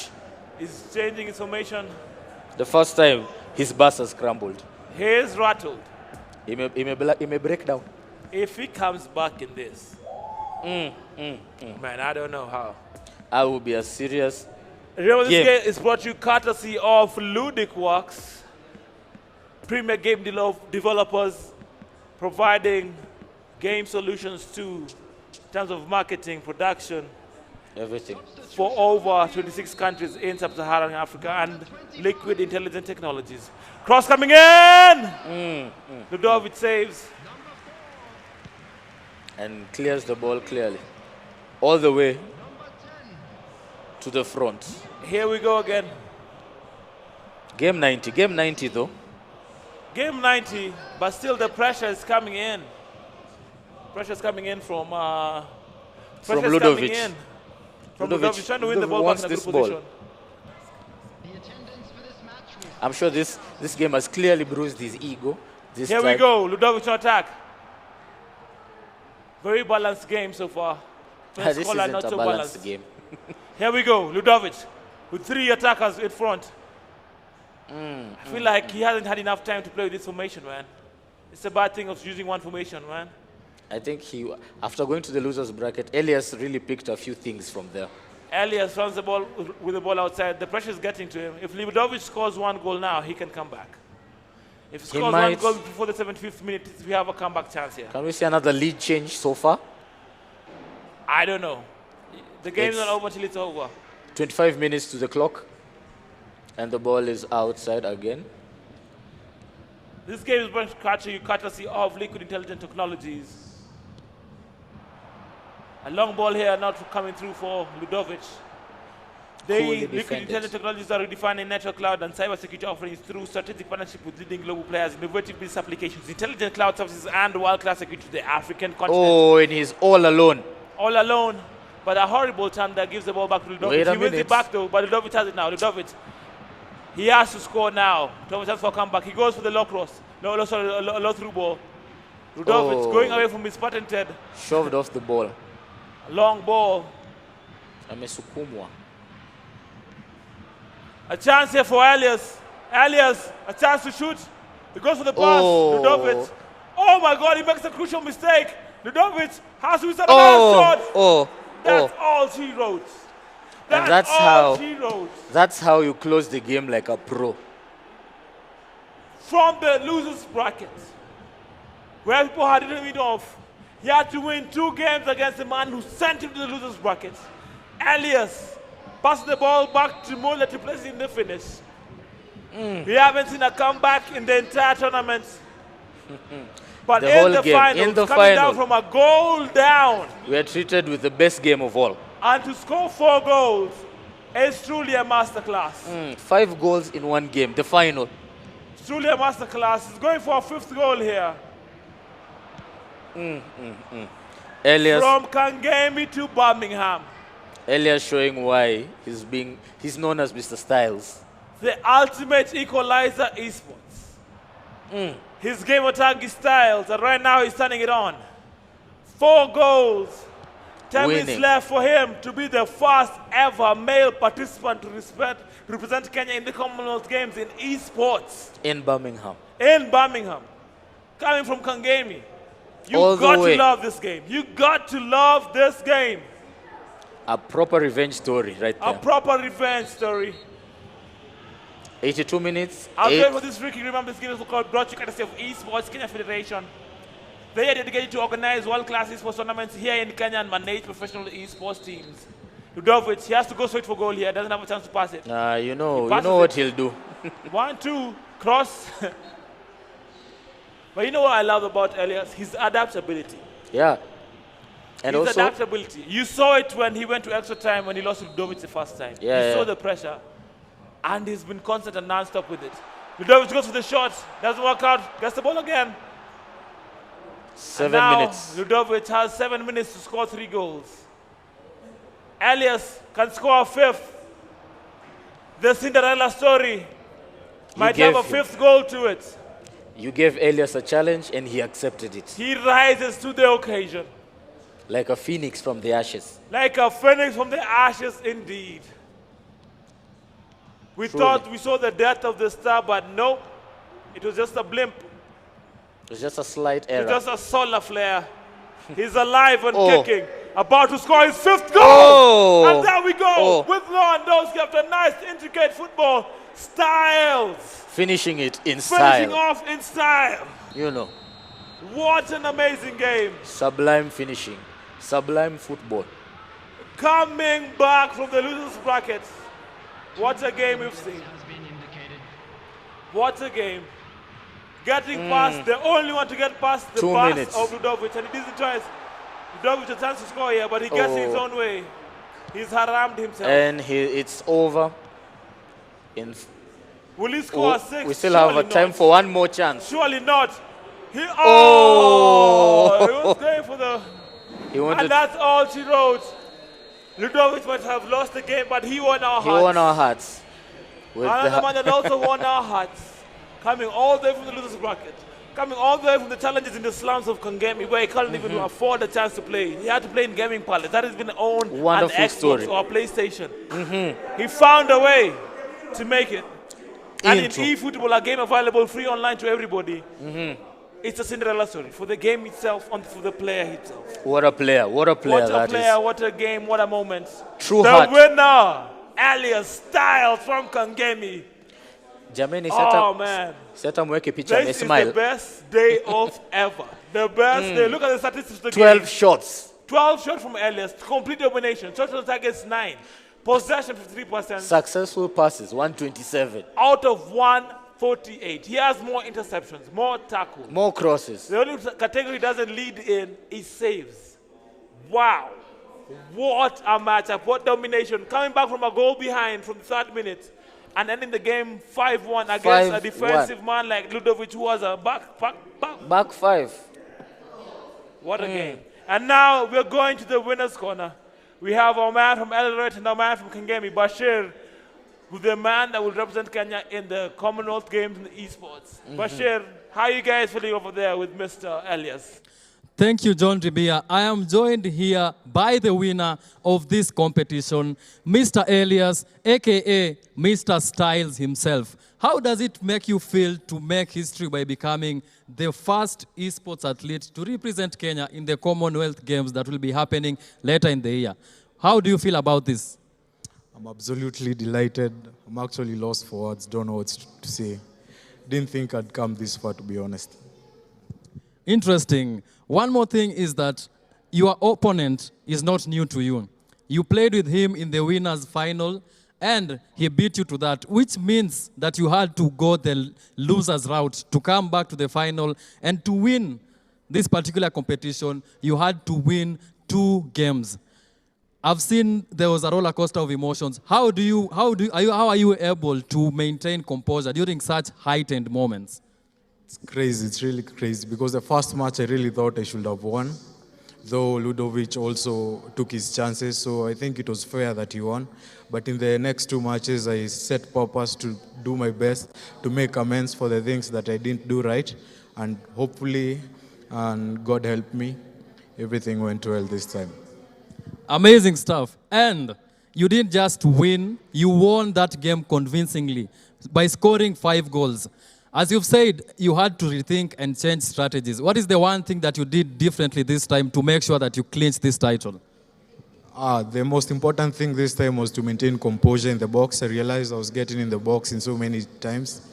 He's changing his formation. The first time, his bus has crumbled. He is rattled. He may break down. If he comes back in this, man, I don't know how. I will be a serious... Remember, this Game. game is brought to you courtesy of Ludique Works, premier game developers providing game solutions in terms of marketing, production, Everything. for over 26 countries in sub-Saharan Africa, and liquid intelligent technologies. Cross coming in! Ludovic saves. And clears the ball clearly. All the way to the front. Here we go again. Game 90. Game 90 though. Game 90, but still the pressure is coming in. Pressure is coming in from Ludovic. From Ludovic. Ludovic trying to win the Ludovic ball back wants in a good this ball. position. I'm sure this game has clearly bruised his ego. This Here we time. go, Ludovic on attack. Very balanced game so far. This Scoreline isn't not a so balanced game. Here we go, Ludovic with 3 attackers in front. I feel like he hasn't had enough time to play with this formation, man. It's a bad thing of using one formation, man. I think after going to the losers bracket, Elias really picked a few things from there. Elias runs the ball with the ball outside. The pressure is getting to him. If Ludovic scores 1 goal now, he can come back. If he scores 1 goal before the 75th minute, we have a comeback chance here. Can we see another lead change so far? I don't know. The game's not over till it's over. 25 minutes to the clock. And the ball is outside again. This game is brought to you courtesy of Liquid Intelligent Technologies. A long ball here not coming through for Ludovic. Liquid Intelligent Technologies are redefining network cloud and cybersecurity offerings through strategic partnership with leading global players, innovative business applications, intelligent cloud services, and world-class security to the African continent. Oh, and he's all alone. All alone. But a horrible turn that gives the ball back to Ludovic. He wins it back though, but Ludovic has it now. Ludovic, he has to score now. Ludovic has for a comeback. He goes for the low cross. Low through ball. Ludovic going away from his patented. Shoved off the ball. Long ball. Amesukumwa. A chance here for Elias. Elias, a chance to shoot. He goes for the pass. Ludovic. Oh my God, he makes a crucial mistake. Ludovic has to set another shot. That's all she wrote. That's all she wrote. That's how you close the game like a pro. From the losers bracket, where people had it even off, he had to win 2 games against the man who sent him to the losers bracket. Elias passed the ball back to Mola to place in the finish. We haven't seen a comeback in the entire tournament. But in the final, coming down from a goal down. We are treated with the best game of all. And to score 4 goals is truly a masterclass. 5 goals in 1 game, the final. It's truly a masterclass. He's going for a 5th goal here. Elias, from Kangemi to Birmingham. Elias showing why he's known as Mr. Styles. The ultimate equalizer esports. His game attack is Styles, and right now he's turning it on. 4 goals. 10 minutes left for him to be the first ever male participant to represent Kenya in the Commonwealth Games in esports. In Birmingham. In Birmingham. Coming from Kangemi. You got to love this game. You got to love this game. A proper revenge story right there. A proper revenge story. 82 minutes. I'll wait for this freaking. Remember, this game is called brought to you courtesy of Esports Kenya Federation. They are dedicated to organize world-class esports tournaments here in Kenya and manage professional esports teams. Ludovic, he has to go straight for goal here. Doesn't have a chance to pass it. You know what he'll do. 1, 2, cross. But you know what I love about Elias? His adaptability. Yeah. And his adaptability. You saw it when he went to extra time when he lost to Ludovic the first time. You saw the pressure. And he's been constant and non-stop with it. Ludovic goes for the shot. Doesn't work out. Gets the ball again. 7 minutes. Ludovic has 7 minutes to score 3 goals. Elias can score a 5th. The Cinderella story might have a 5th goal to it. You gave Elias a challenge and he accepted it. He rises to the occasion. Like a phoenix from the ashes. Like a phoenix from the ashes indeed. We thought we saw the death of the star, but no, it was just a blimp. It was just a slight error. It was just a solar flare. He's alive and kicking. About to score his 5th goal. And there we go. With Lewandowski after a nice intricate football. Styles. Finishing it in style. Finishing off in style. You know. What an amazing game. Sublime finishing. Sublime football. Coming back from the losers bracket. What a game we've seen. What a game. Getting past, the only one to get past the pass of Ludovic. And he doesn't try. Ludovic a chance to score here, but he gets his own way. He's harammed himself. And it's over. Will he score a 6? We still have a time for one more chance. Surely not. He was going for the... And that's all she wrote. Ludovic might have lost the game, but he won our hearts. He won our hearts. Another man that also won our hearts. Coming all the way from the losers bracket. Coming all the way from the challenges in the slums of Kangemi, where he couldn't even afford a chance to play. He had to play in Gaming Palace. That has been owned an Xbox or a PlayStation. He found a way to make it. And in eFootball, a game available free online to everybody. it's a Cinderella story for the game itself and for the player himself. What a player. What a player that is. What a game, what a moment. True the heart. winner, Alias Styles from Kangemi. Jamani, man. Set up mweke picha. This is Smile. the best day of ever. The best day. Look at the statistics of the 12 game. shots. 12 shots from Alias. Complete domination. Total targets 9. Possession 53%. Successful passes 127. Out of 148. He has more interceptions, more tackles. More crosses. The only category he doesn't lead in is saves. Wow. What a matchup. What domination. Coming back from a goal behind from the 3rd minute and ending the game 5-1 against a defensive man like Ludovic, who was a back 5. What a game. And now we're going to the winner's corner. We have our man from Eldoret and our man from Kangemi, Bashir, who's the man that will represent Kenya in the Commonwealth Games in the Esports. Bashir, how are you guys feeling over there with Mr. Elias? Thank you, John Ribia. I am joined here by the winner of this competition, Mr. Elias, a.k.a. Mr. Styles himself. How does it make you feel to make history by becoming the first esports athlete to represent Kenya in the Commonwealth Games that will be happening later in the year? How do you feel about this? I'm absolutely delighted. I'm actually lost for words, don't know what to say. Didn't think I'd come this far, to be honest. Interesting. One more thing is that your opponent is not new to you. You played with him in the winners' final, and he beat you to that, which means that you had to go the loser's route to come back to the final. And to win this particular competition, you had to win 2 games. I've seen there was a roller coaster of emotions. How are you able to maintain composure during such heightened moments? It's crazy, it's really crazy, because the first match I really thought I should have won, though Ludovic also took his chances, so I think it was fair that he won. But in the next 2 matches, I set purpose to do my best to make amends for the things that I didn't do right, and hopefully, and God helped me, everything went well this time. Amazing stuff. And you didn't just win, you won that game convincingly by scoring 5 goals. As you've said, you had to rethink and change strategies. What is the one thing that you did differently this time to make sure that you clinched this title? The most important thing this time was to maintain composure in the box. I realized I was getting in the box in so many times.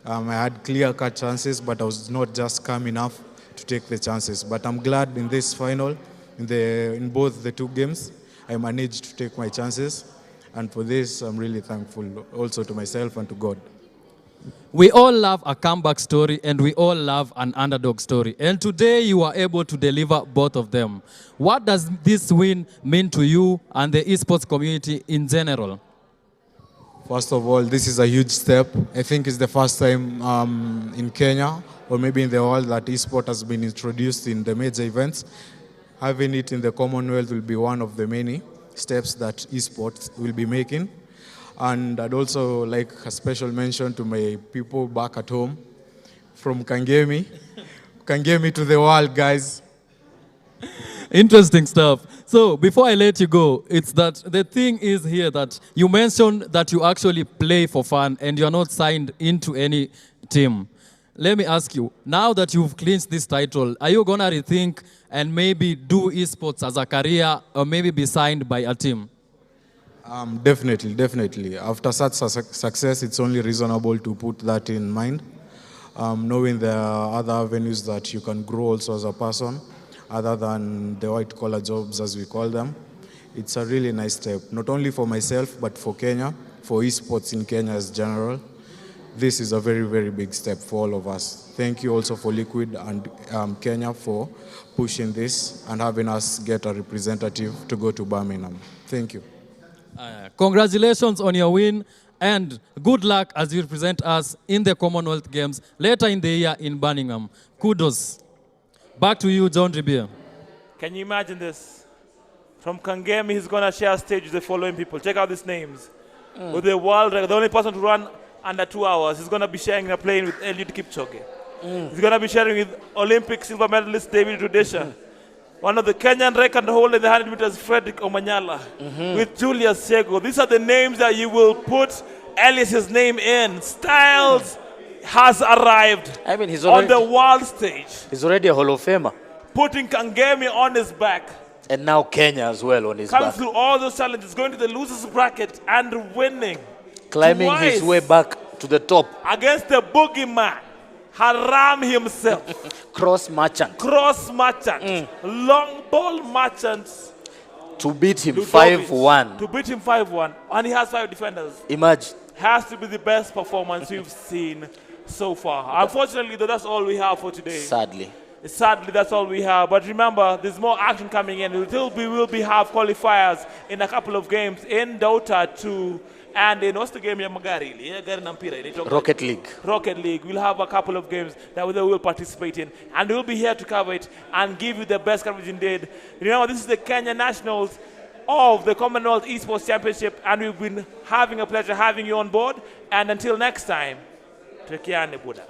I had clear-cut chances, but I was not just calm enough to take the chances. But I'm glad in this final, in both the 2 games, I managed to take my chances. And for this, I'm really thankful also to myself and to God. We all love a comeback story and we all love an underdog story. And today you are able to deliver both of them. What does this win mean to you and the esports community in general? First of all, this is a huge step. I think it's the first time in Kenya or maybe in the world that esport has been introduced in the major events. Having it in the Commonwealth will be one of the many steps that esports will be making. And I'd also like a special mention to my people back at home from Kangemi. Kangemi to the world, guys. Interesting stuff. So before I let you go, it's that the thing is here that you mentioned that you actually play for fun and you're not signed into any team. Let me ask you, now that you've clinched this title, are you going to rethink and maybe do esports as a career or maybe be signed by a team? Definitely. After such success, it's only reasonable to put that in mind. Knowing there are other avenues that you can grow also as a person, other than the white-collar jobs, as we call them. It's a really nice step, not only for myself, but for Kenya, for esports in Kenya as general. This is a very, very big step for all of us. Thank you also for Liquid and Kenya for pushing this and having us get a representative to go to Birmingham. Thank you. Congratulations on your win and good luck as you represent us in the Commonwealth Games later in the year in Birmingham. Kudos. Back to you, John Ribier. Can you imagine this? From Kangemi, he's going to share stage with the following people. Check out these names. With the world record, the only person to run under 2 hours, he's going to be sharing a plane with Eliud Kipchoge. He's going to be sharing with Olympic silver medalist David Rudisha. One of the Kenyan record holder in the 100 meters, Frederick Omanyala, with Julius Sego. These are the names that you will put Elias's name in. Styles has arrived I mean, he's on already, the world stage, he's already a Hall of Famer. putting Kangemi on his back. And now Kenya as well on his Coming back. through all those challenges, going to the losers bracket and winning. Climbing twice his way back to the top. against the boogeyman, Haram himself. Cross merchant. Cross merchant, long ball merchant. To beat him Ludovic, 5-1. To beat him 5-1, and he has 5 defenders. Imagine. Has to be the best performance we've seen so far. Unfortunately, though, that's all we have for today. Sadly. Sadly, that's all we have. But remember, there's more action coming in. We will have qualifiers in a couple of games in Dota 2 and in what's the game? Rocket League. Rocket League. We'll have a couple of games that we will participate in, and we'll be here to cover it and give you the best coverage indeed. Remember, this is the Kenya Nationals of the Commonwealth Esports Championship, and we've been having a pleasure having you on board. And until next time, take care, Buddha.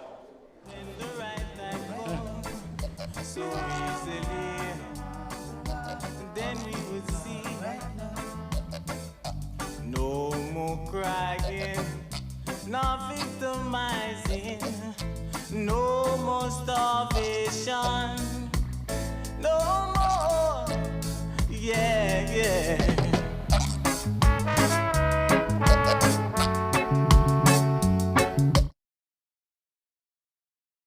So easily, then we would see no more crying, no victimizing, no more starvation.